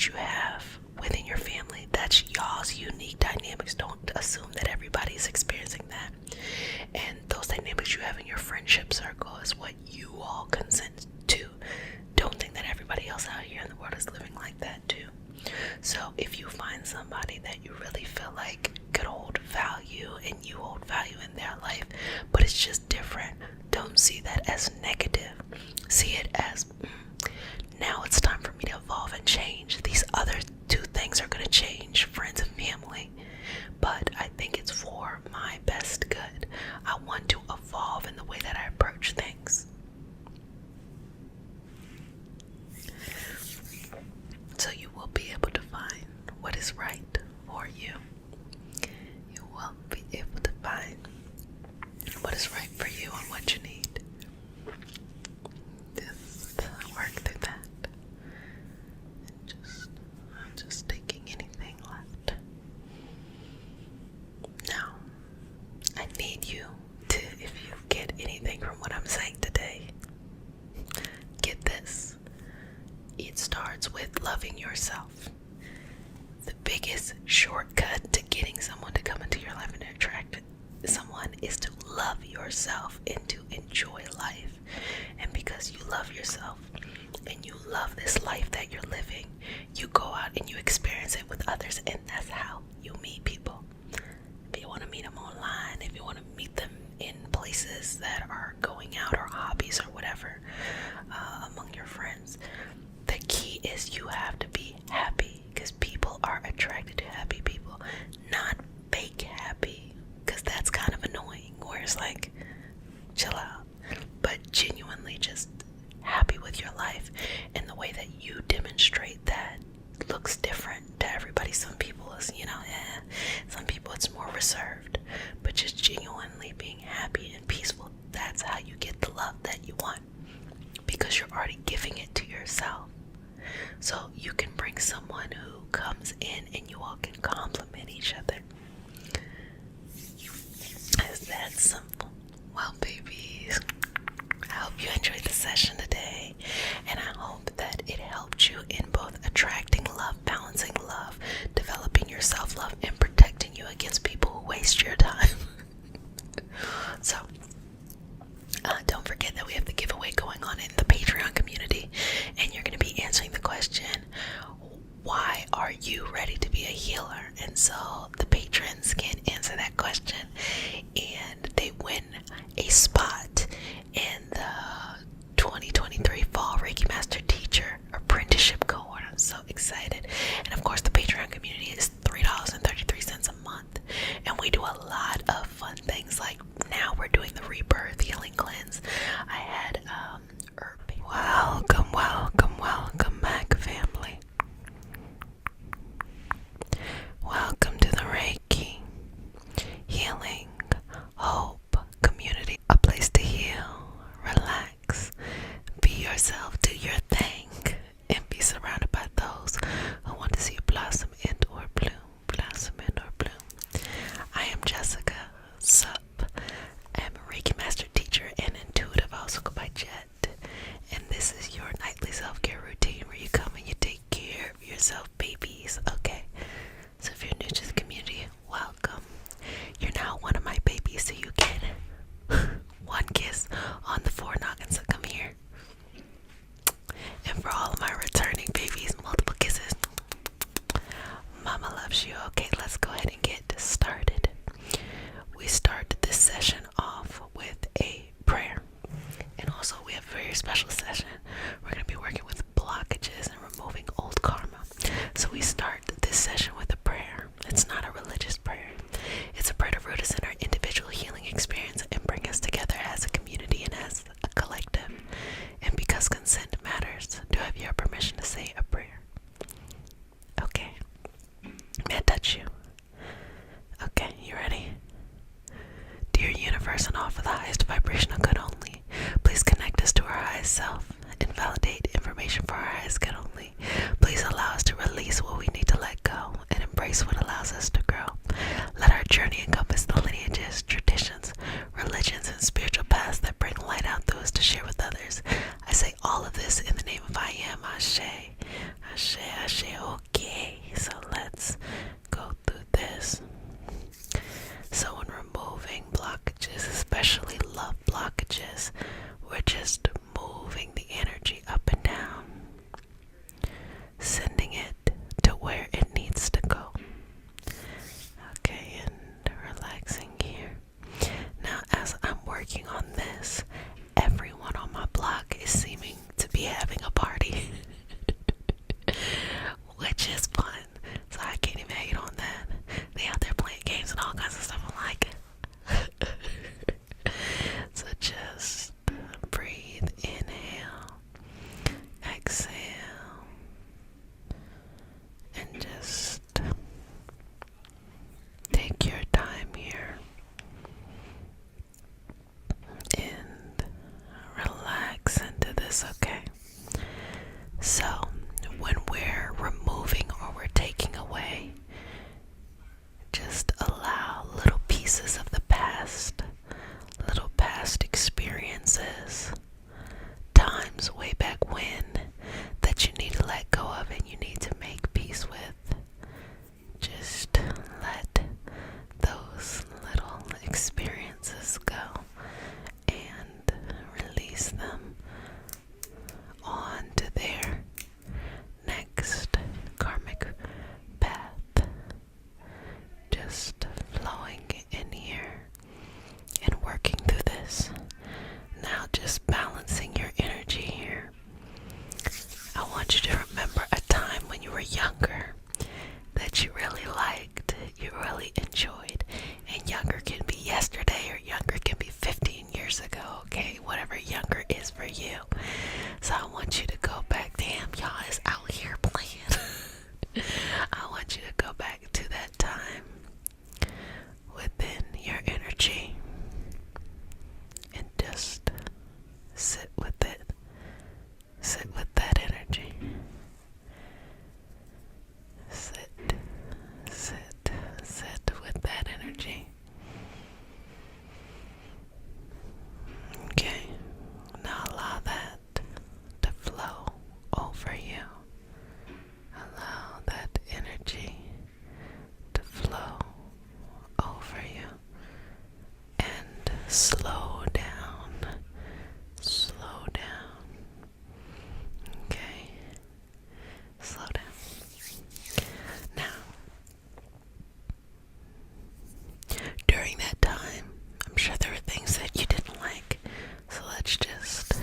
that you have within your family. That's y'all's unique dynamics. Don't assume that everybody's experiencing that. And those dynamics you have in your friendship circle is what you all consent to. Don't think that everybody else out here in the world is living like that too. So if you find somebody that you really feel like could hold value and you hold value in their life, but it's just different, don't see that as negative. See it as, now it's time for me to evolve and change. These other two things are going to change, friends and family, but I think it's for my best good. I want to evolve in the way that I approach things. So you will be able to find what is right for you. You will be able to find what is right for you and what you need. Just work through that. And I'm just taking anything left. Now, I need you to, if you get anything from what I'm saying today, get this. It starts with loving yourself. The biggest shortcut to getting someone to come into your life and attract someone is to love yourself and to enjoy life. And because you love yourself and you love this life that you're living, you go out and you experience it with others, and that's how you meet people. If you want to meet them online, if you want to meet them in places that are going out or hobbies or whatever, among your friends, the key is you have to be happy, because people are attracted to happy people, not fake happy, because that's kind of annoying, where it's like, chill out, but genuinely just happy with your life. And the way that you demonstrate that looks different to everybody. Some people is, some people it's more reserved, but just genuinely being happy and peaceful, that's how you get the love that you want, because you're already giving it to yourself. So you can bring someone who comes in and you all can compliment each other. It's that simple. Well, babies, I hope you enjoyed the session today, and I hope that it helped you in both attracting love, balancing love, developing your self-love, and protecting you against people who waste your time. So, don't forget that we have the giveaway going on in the Patreon community, and you're going to be answering the question, why are you ready to be a healer? And so the patrons can answer that question, and they win a spot in the 2023 Fall Reiki Master Teacher Apprenticeship Cohort. I'm so excited. And of course, the Patreon community is $3.33 a month, and we do a lot of fun things. Like now we're doing the Rebirth Healing Cleanse. I had welcome back, family. Welcome to the Reiki Healing Hope Community, a place to heal, relax, be yourself, do your thing, and be surrounded by those who want to see you blossom and or bloom. I am Jessica, sup. I am a Reiki Master Teacher and intuitive. I also go by Jet, and this is your nightly self-care routine where you come and you take care of yourself, babies. Okay, so if you're new to the community, welcome. You're now one of my babies, so you get one kiss on the forenoggin, so come here. And for all of my returning babies, multiple kisses. Mama loves you. Okay, let's go ahead and get started. We start this session off with a prayer. And also we have a very special session. We're going to be working with blockages and removing old karma. So we start this session with a prayer. It's not a religious prayer. It's a prayer to root us in our individual healing experience and bring us together as a community and as a collective. And because consent matters, do I have your permission to say a prayer? Okay. May I touch you? Okay, you ready? Dear universe and all for the highest vibrational good only, please connect us to our highest self and validate information for our highest good only. Please allow us to release what we need to let go and embrace what allows us to grow. Let our journey encompass the lineages, traditions, religions, and spiritual paths that bring light out through us to share with others. I say all of this in the name of I Am. Ashe, Ashe, Ashe. Oh party, which is fun. So I can't even hate on that. They out there playing games and all kinds of stuff. I'm like, so just breathe, inhale, exhale, and just take your time here and relax into this, okay? So, when we're removing or we're taking away, just allow little pieces of the past, little past experiences, times way back when that you need to let go of and you need to make peace with. Just let those little experiences go and release them on to their next karmic path. Just flowing in here and working through this. Now just balancing your energy here. I want you to remember a time when you were younger that you really liked, you really enjoyed. And younger can be yesterday or younger can be 15 years ago, okay? Whatever younger is for you. So I want you to go back. Damn, y'all is out here playing. I want you to go back to that time within your energy and just sit with it. Sit with that energy. Sit with that energy. Okay, now allow that to flow over you. Allow that energy to flow over you. And slow down. Slow down. Okay, slow down. Now, during that time, I'm sure there were things that you didn't like. So let's just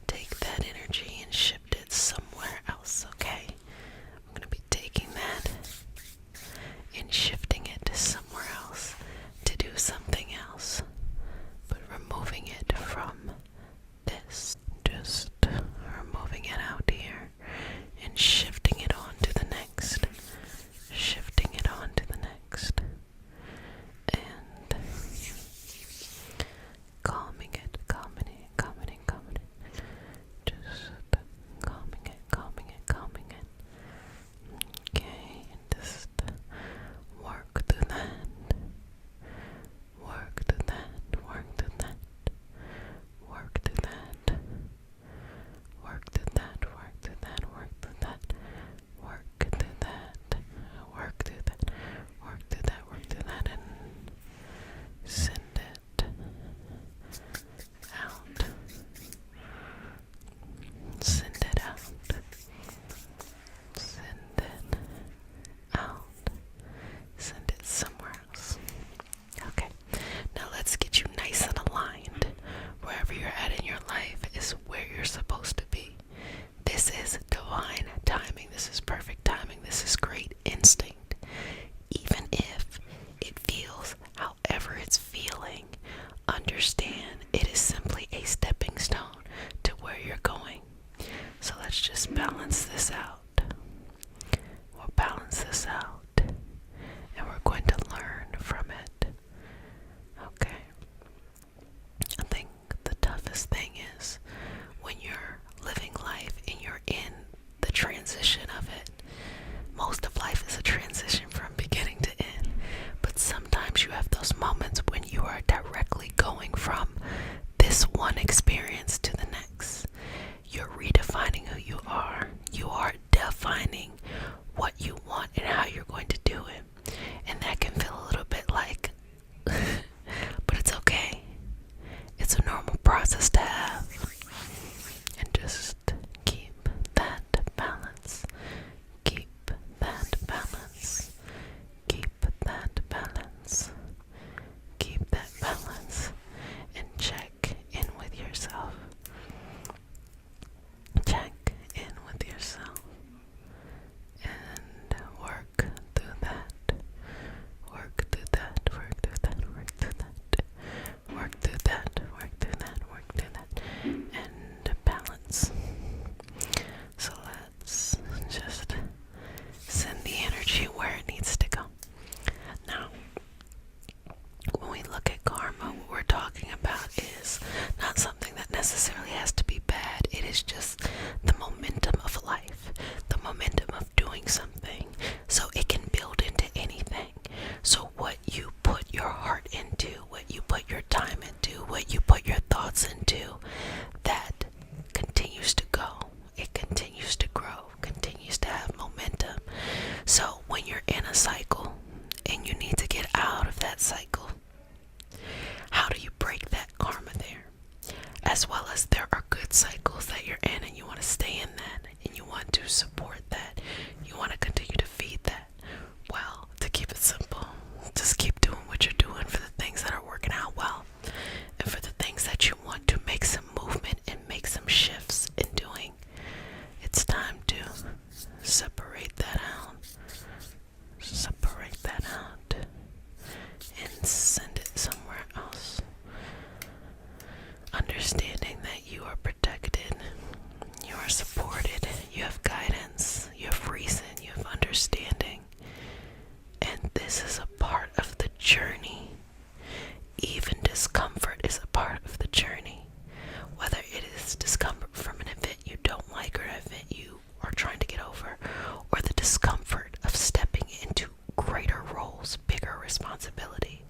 take that energy and shift it somewhere else, okay? I'm going to be taking that and shifting it to somewhere else to do something else, but removing it from this. Just removing it out here and shifting it on to the next. Shifting it on to the next. And calming it, calming it, calming it, calming it. Just calming it, calming it, calming it. Okay, just work through that. Work through that, work through that. Work through that. Work through that, work through that, work through that. Work through that. Work through that. Work through that, work through that, and send it out. Send it out. Send it out. Send it somewhere else. Okay, now let's get you nice and aligned. Wherever you're at in your life is where you're supposed to be. This is divine timing. This is perfect timing. This is great instinct. Even if it feels however it's feeling, understand it is simply a stepping stone to where you're going. So let's just balance this out. We'll balance this out and we're going to learn from it. Okay. I think the toughest thing is when you're living life and you're in the transition of it. Most of life is a transition from beginning to end. But sometimes you have those moments when you are directly going from this one experience to the next. You're redefining who you are. You are support that. You want to continue to feed that. Well, to keep it simple, just keep doing what you're doing for the things that are working out well. And for the things that you want to make some movement and make some shifts in doing, it's time to separate that out. Separate that out and send it somewhere else. Understanding that you are protected, you are supported, you have guidance, you have reason, you have understanding. And this is a part of the journey. Even discomfort is a part of the journey. Whether it is discomfort from an event you don't like or an event you are trying to get over, or the discomfort of stepping into greater roles, bigger responsibility.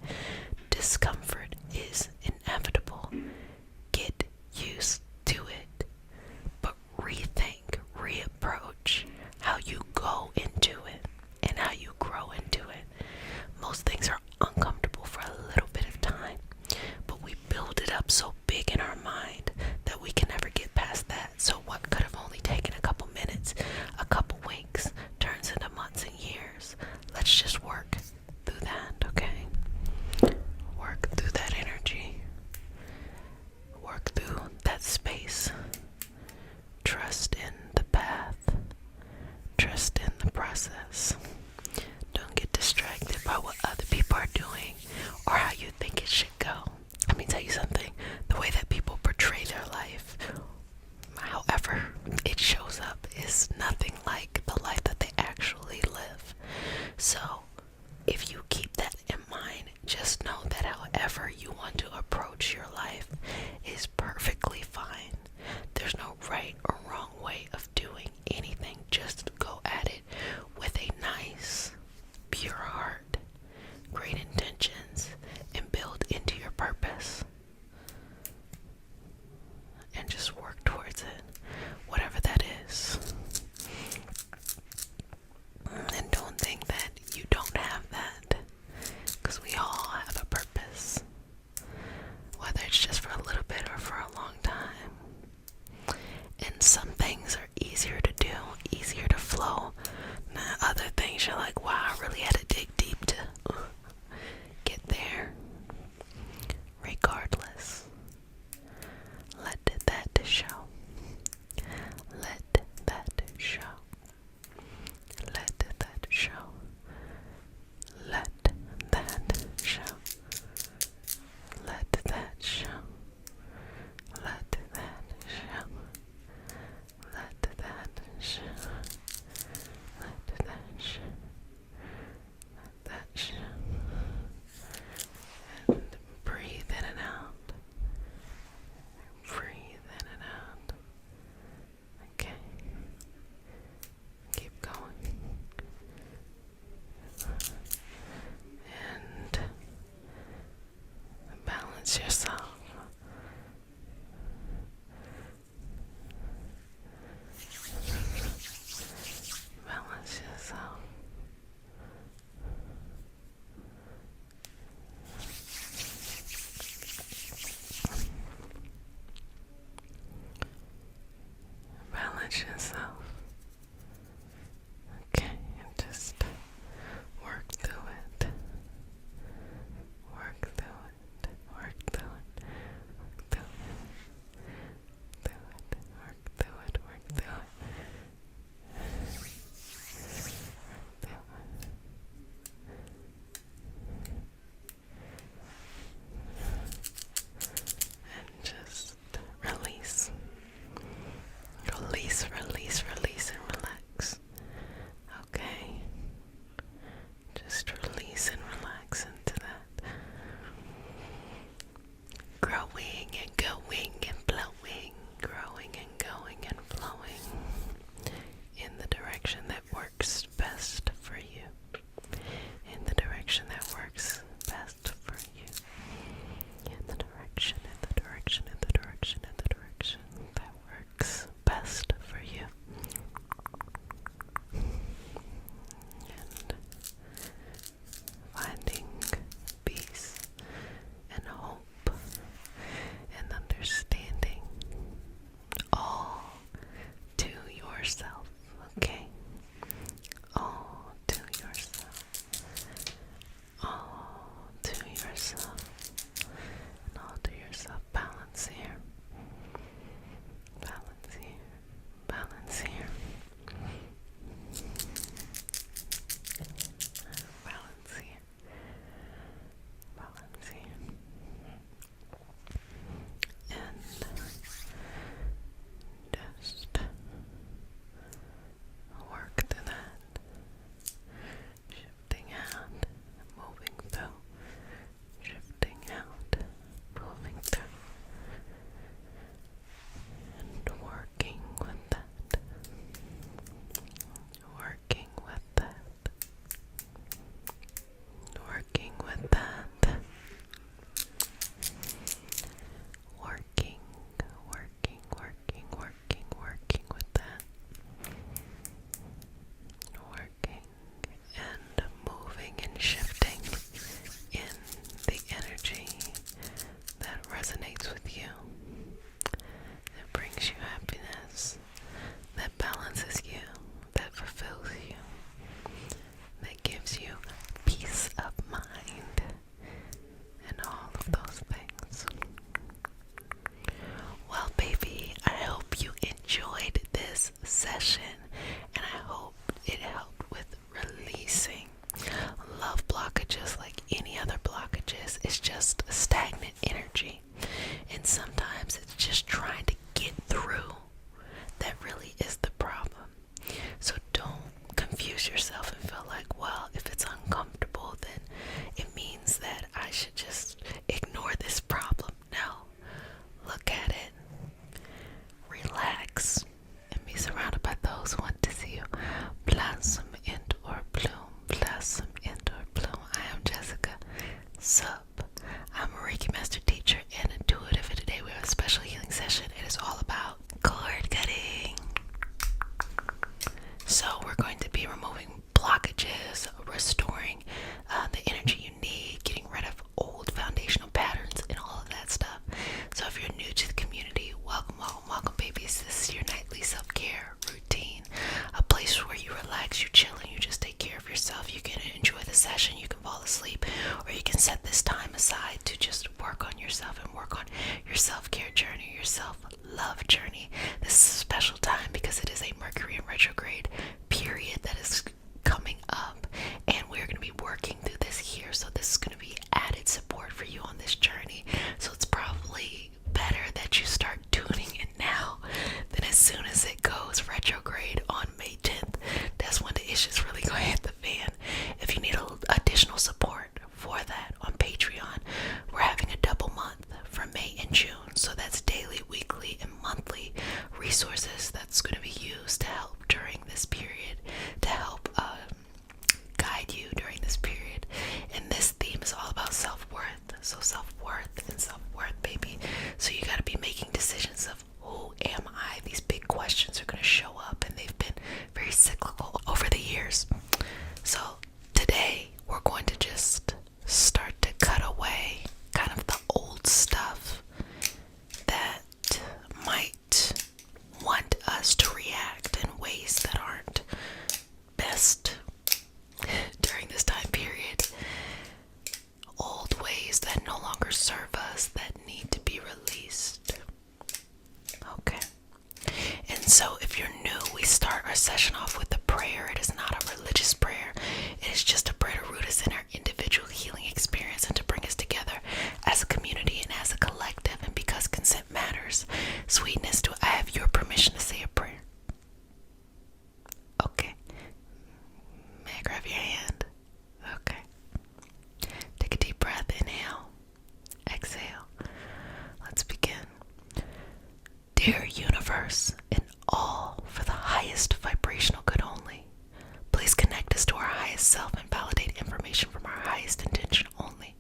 Discomfort is inevitable. Get used to it, but rethink, reapproach how you go into it and how you grow into it. Most things are uncomfortable for a little bit of time, but we build it up so big in our mind that we can never get past that. So what could have only taken a couple minutes, a couple weeks, turns into months and years. Let's just work through that, okay? Work through that energy. Work through that space. Trust in the path. Trust in the process. Don't get distracted by what other people are doing or how you think it should go. Let me tell you something. The way that people portray their life, however it shows up, is nothing like the life that they actually live. So, if you keep that in mind, just know that however you want to approach your life is perfectly fine. There's no right or wrong way of doing anything. Just go at it with a nice, pure heart, great intentions, and build into your purpose. And just work towards it, whatever that is. And don't think that you don't have that, because we all have a purpose, whether it's just for a little bit or for a long time. And some things are easier to do, easier to flow. Now, other things you're like, wow, I really had to dig deep to get there. Regardless, let that show. Let that show. Let that show. Let that show. Let that show. Let that show. Let that show. Let that show. Let that show. And breathe in and out. Breathe in and out. Okay. Keep going. And balance yourself. Balance yourself. Balance yourself. Okay, and just work through it. Work through it. Work through it. Work through it. Work through it. Work through it. And just release. Release, release, release, and relax. Okay? Just release and relax into that. Growing and going and flowing. Growing and going and flowing. In the direction that works best for you. In the direction that works best for you. In the direction, in the direction, in the direction, in the direction that works best for you. And finding peace and hope and understanding all to yourself. session, and I hope it helped with releasing love blockages. Like any other blockages, it's just stagnant energy, and sometimes it's just trying to get through. That really is the problem. So don't confuse yourself and feel like, well, if it's uncomfortable, then it means that I should just ignore this problem. No, look at it, relax, and be surrounded by those who want to see you blossom into or bloom, blossom into or bloom. I am Jessica. Sup? I'm a Reiki master teacher and intuitive, and today we have a special healing session. It is all about cord cutting. So we're going to be removing blockages, restoring the energy you need, getting rid of old foundational patterns, and all of that stuff. So if you're new to the community, welcome, welcome, welcome, babies. This is your nightly self-care routine, a place where you relax, you chill, and you just take care of yourself. You can enjoy the session, you can fall asleep, or you can set this time aside to just work on yourself and work on your self-care journey, your self-love journey. This is a special time because it is a Mercury in retrograde period that is coming up, and we're going to be working through this here. So this is going to be added support for you on this journey. So it's probably better that you start tuning in now than as soon as it goes retrograde on May 10th. That's when the issues really going to hit the fan. If you need additional support for that on Patreon, we're having a double month for May and June. So that's daily, weekly, and monthly resources that's going to be used to help during this period, to help guide you during this period. And this theme is all about self-worth. So self-worth and self-worth, baby. So you got to be making decisions of, who am I? These big questions are going to show up, and they've been very cyclical over the years. So today we're going to just start to cut away kind of the old stuff that might want us to react in ways that aren't best during this time period. Old ways that no longer serve us, that need to be released. Okay. And so if you're new, we start our session off with a prayer. It is not a religious prayer. It is just a prayer to root us in our individual healing experience and to bring us together as a community and as a collective. And because consent matters, sweetness, do I have your permission to say a prayer? Okay. May I grab your hand? Okay. Take a deep breath. Inhale. Exhale. Let's begin. Dear universe, in all for the highest vibrational good only, please connect us to our highest self and validate information from our highest intention only.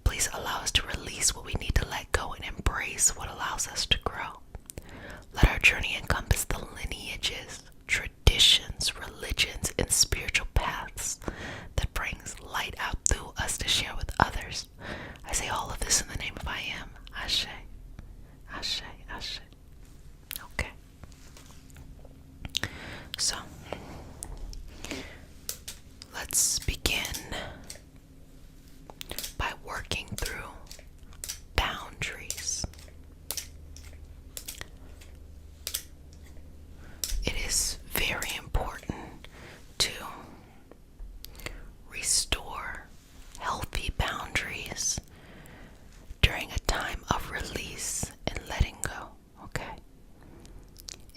Please allow us to release what we need to let go and embrace what allows us to grow. Let our journey encompass the lineages, traditions, religions, and spiritual paths that brings light out through us to share with others. I say all of this in the name of I am. Ashe. Ashe. Ashe. Okay. So, let's begin by working through boundaries. It is very important to restore healthy boundaries during a time of release and letting go, okay?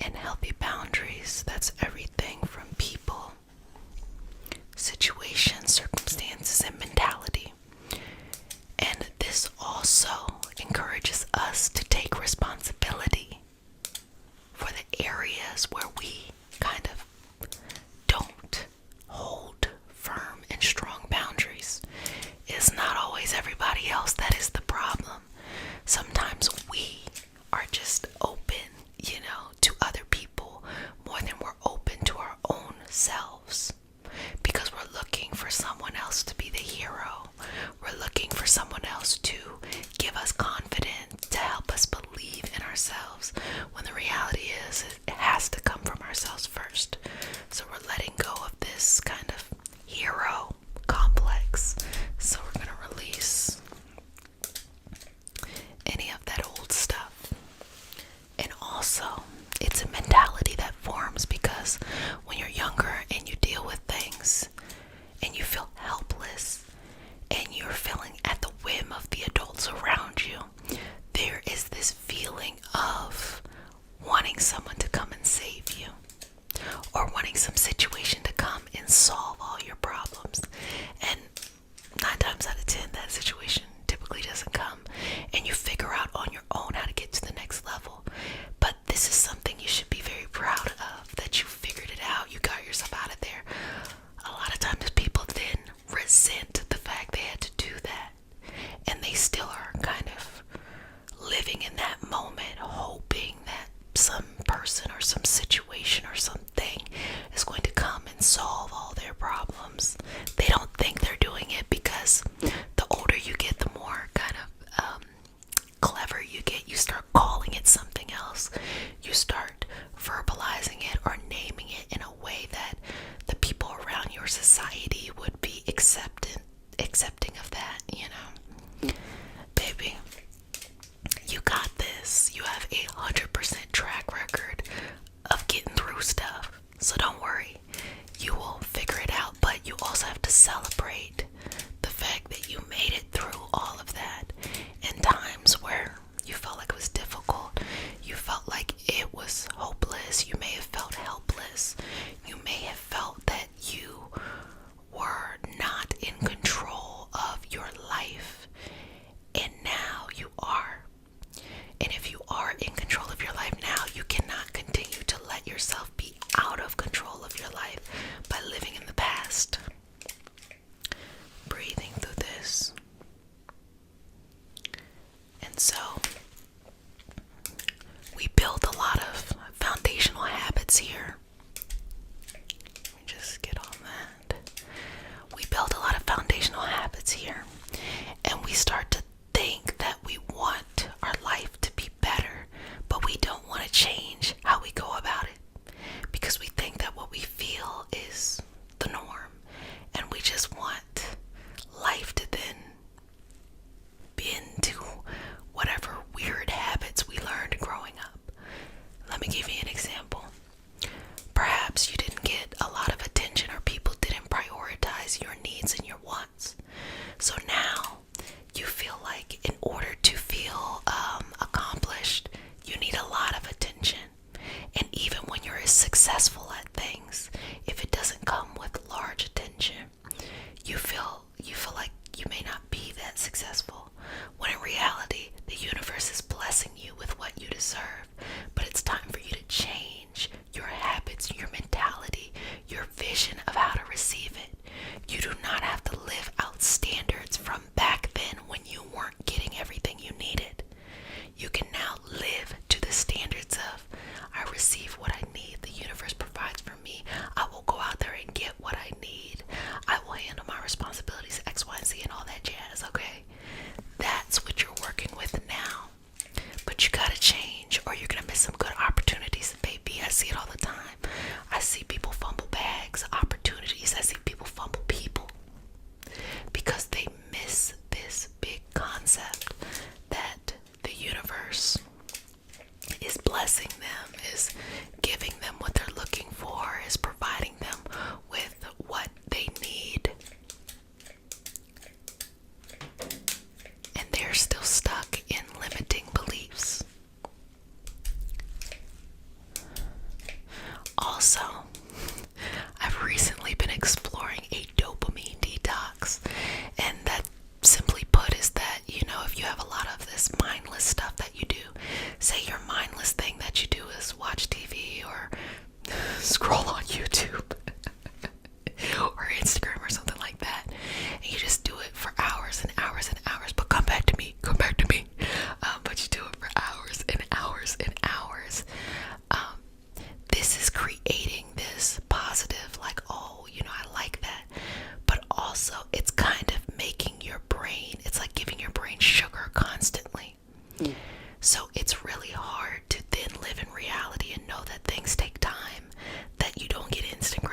And healthy boundaries, that's everything from people, situations, circumstances, and mentality. And this also encourages us to take responsibility for the areas where we kind of don't hold firm and strong boundaries. It's not always everybody else that is the problem. Sometimes we are just open, to other people more than we're open some situation to come and solve all your problems. And 9 times out of 10, that situation typically doesn't come, and you figure out on your own how to get to the next level. But this is something you should be very proud of, that you figured it out, you got yourself out of there. A lot of times people then resent the fact they had to do that, and they still are kind of living in that moment, hoping that some person or some situation or something is going to come and solve all their problems. They don't think they're doing it, because the older you get, the more kind of clever you get. You start calling it something else. You start verbalizing it or naming it in a way that the people around your society would be accepting of that, you know. Baby, you got this. You have 100% track record of getting through stuff. So don't worry. You will figure it out, but you also have to celebrate the fact that you made it through all of that. In times where you felt like it was difficult, you felt like it was hopeless, you may have felt helpless, you may have felt that you were not in control of your life, and now you are. And if you are in control of your life now, you cannot continue to let yourself be out of control of your life by living in the past. Breathing through this. And so, we build a lot of foundational habits here. Let me just get on that. We build a lot of foundational habits here, and we start to think that we want our life to be better, but we don't want to change how we go about it, because we think that what we feel is the norm, and we just want life to then bend to whatever weird habits we learned growing up. Let me give you an example. Perhaps you didn't get a lot of attention, or people didn't prioritize your needs and your wants. So now you feel like in order to feel accomplished, you need a lot of attention. And even when you're successful at things, if it doesn't come with large attention, you feel like you may not be that successful. When in reality, the universe is blessing you with what you deserve. But it's time for you to change your habits, your mentality, your vision of how to receive it. You do not have to live out standards from back then when you weren't getting everything you needed. You can now live to the standards of, I receive what I need. The universe provides for me. I will go out there and get what I need. I will handle my responsibilities, X, Y, and Z, and all that jazz, okay? That's what you're working with now. But you gotta change, or you're gonna miss some good opportunities, baby. I see it all the time. I see people fumble bags, opportunities. I see people fumble people, because they miss this big concept that the universe is blessing them, is giving them what they're looking for, is providing them with what they need. And they're still stuck in limiting beliefs. Also, I've recently been exploring a dopamine detox, and that, simply put, is that, you know, if you have a lot of this mindless stuff that you do, say your mindless thing that you do is watch TV or scroll on YouTube or Instagram or something like that, and you just do it for hours and hours and hours, but come back to me, but you do it for hours and hours and hours. This is creating this positive, like, oh, you know, I like that, but also it's kind of making your brain, it's like giving your brain sugar constantly. So it's really hard to then live in reality and know that things take time, that you don't get instant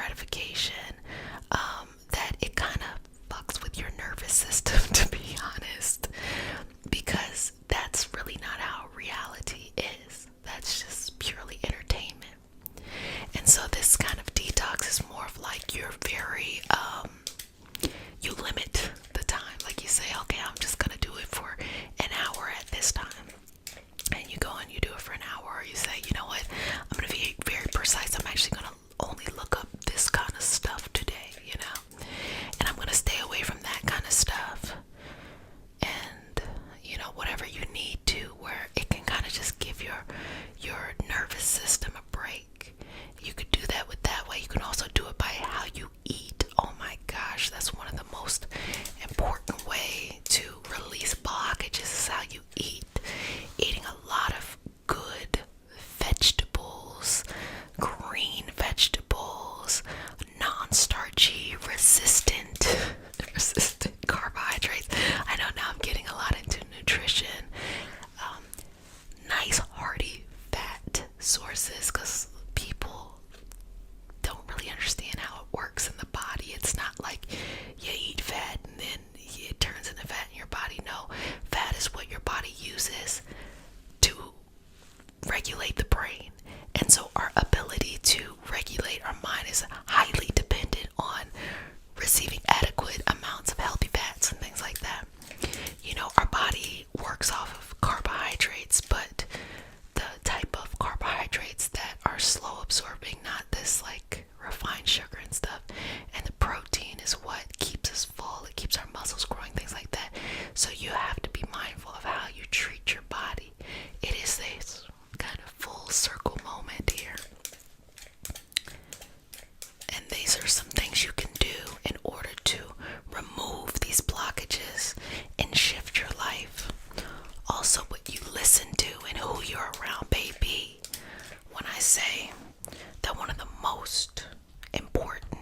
most important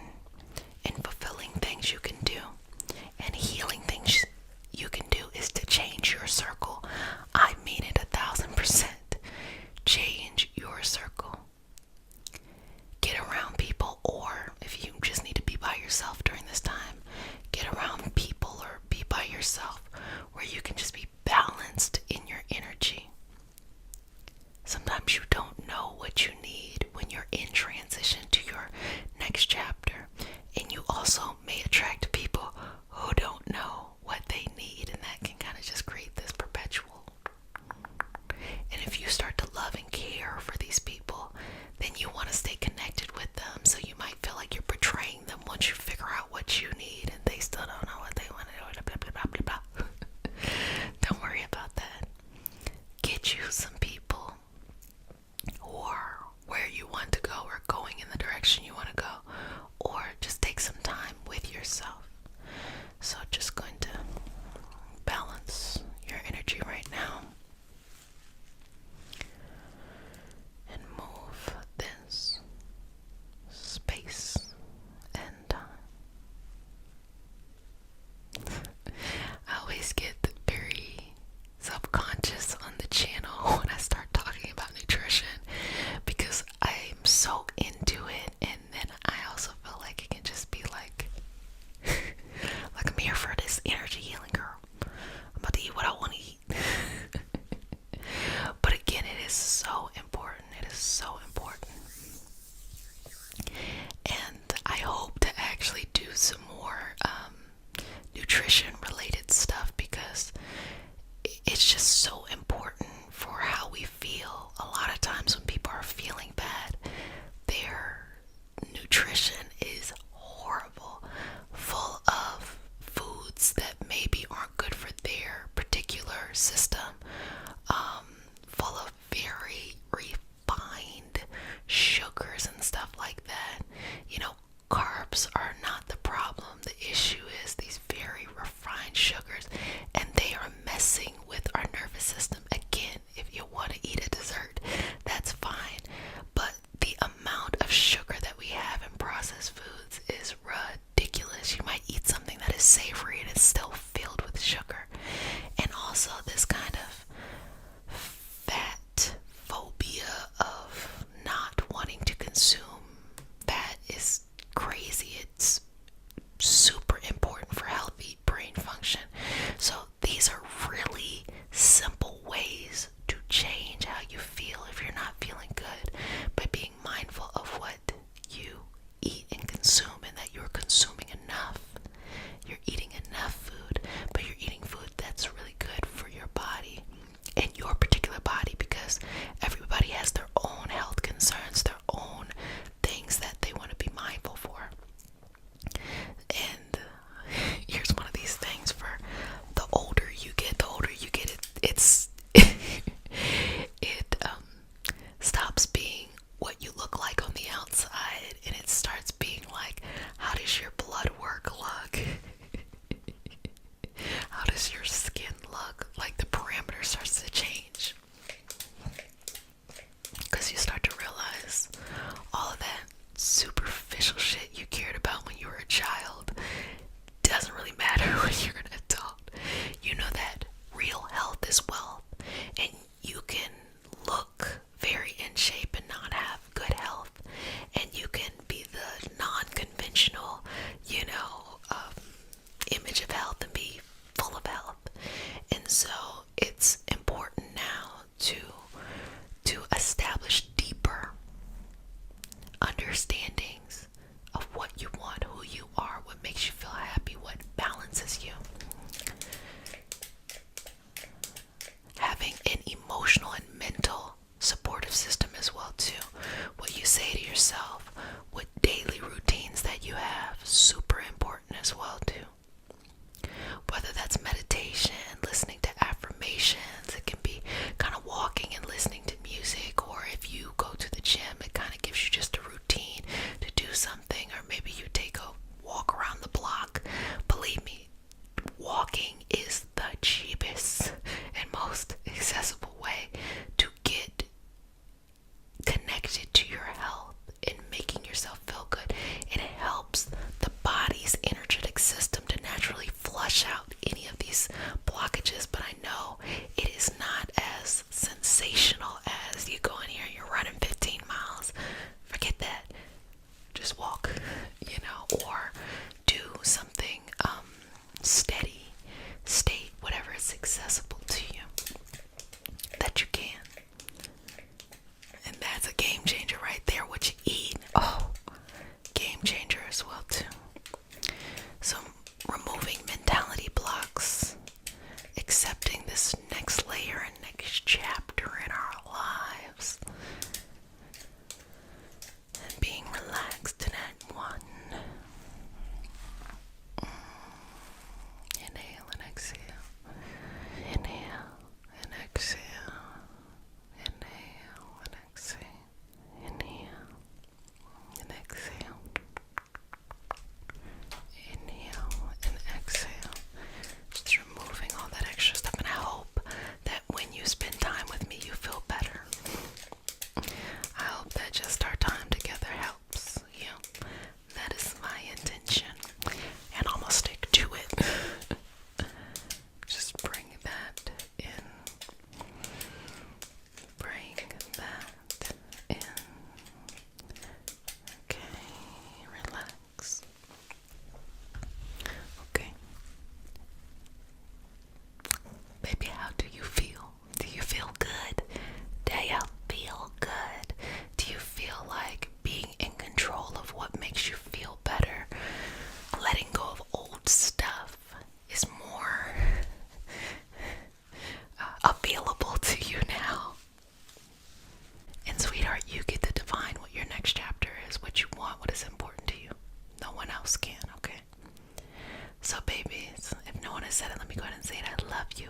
and fulfilling things you can do and healing things you can do is to change your circle. I mean it 1,000%. Change your circle. Get around people, or if you just need to be by yourself during this time, get around people or be by yourself where you can just be balanced in your energy. Sometimes you don't know what you need when you're in transition to your next chapter, and you also may attract people who don't know what they need, and that can kind of just create this perpetual. And if you start to love and care for these people, then you want to stay connected with them, so you might feel like you're betraying them once you figure out what you need and they still don't know what they want to do, blah, blah, blah, blah, blah. Don't worry about that. Get you some people who are where you want to go or going in the direction you want to go, or just take some time with yourself. So just going to balance your energy right now and move this space and time. I always get very subconscious on the channel when I start talking about nutrition because I'm so into it, and then I also feel like it can just be like like I'm here for this energy healing, girl. I'm about to eat what I want to eat. But again, it is so important. It is so important. And I hope to actually do some more nutrition related stuff because it's just so important for how we feel. A lot of times when people are feeling bad, they're what is important to you. No one else can, okay? So babies, if no one has said it, let me go ahead and say it. I love you.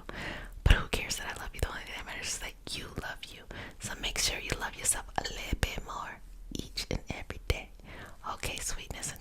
But who cares that I love you? The only thing that matters is that you love you. So make sure you love yourself a little bit more each and every day. Okay, sweetness.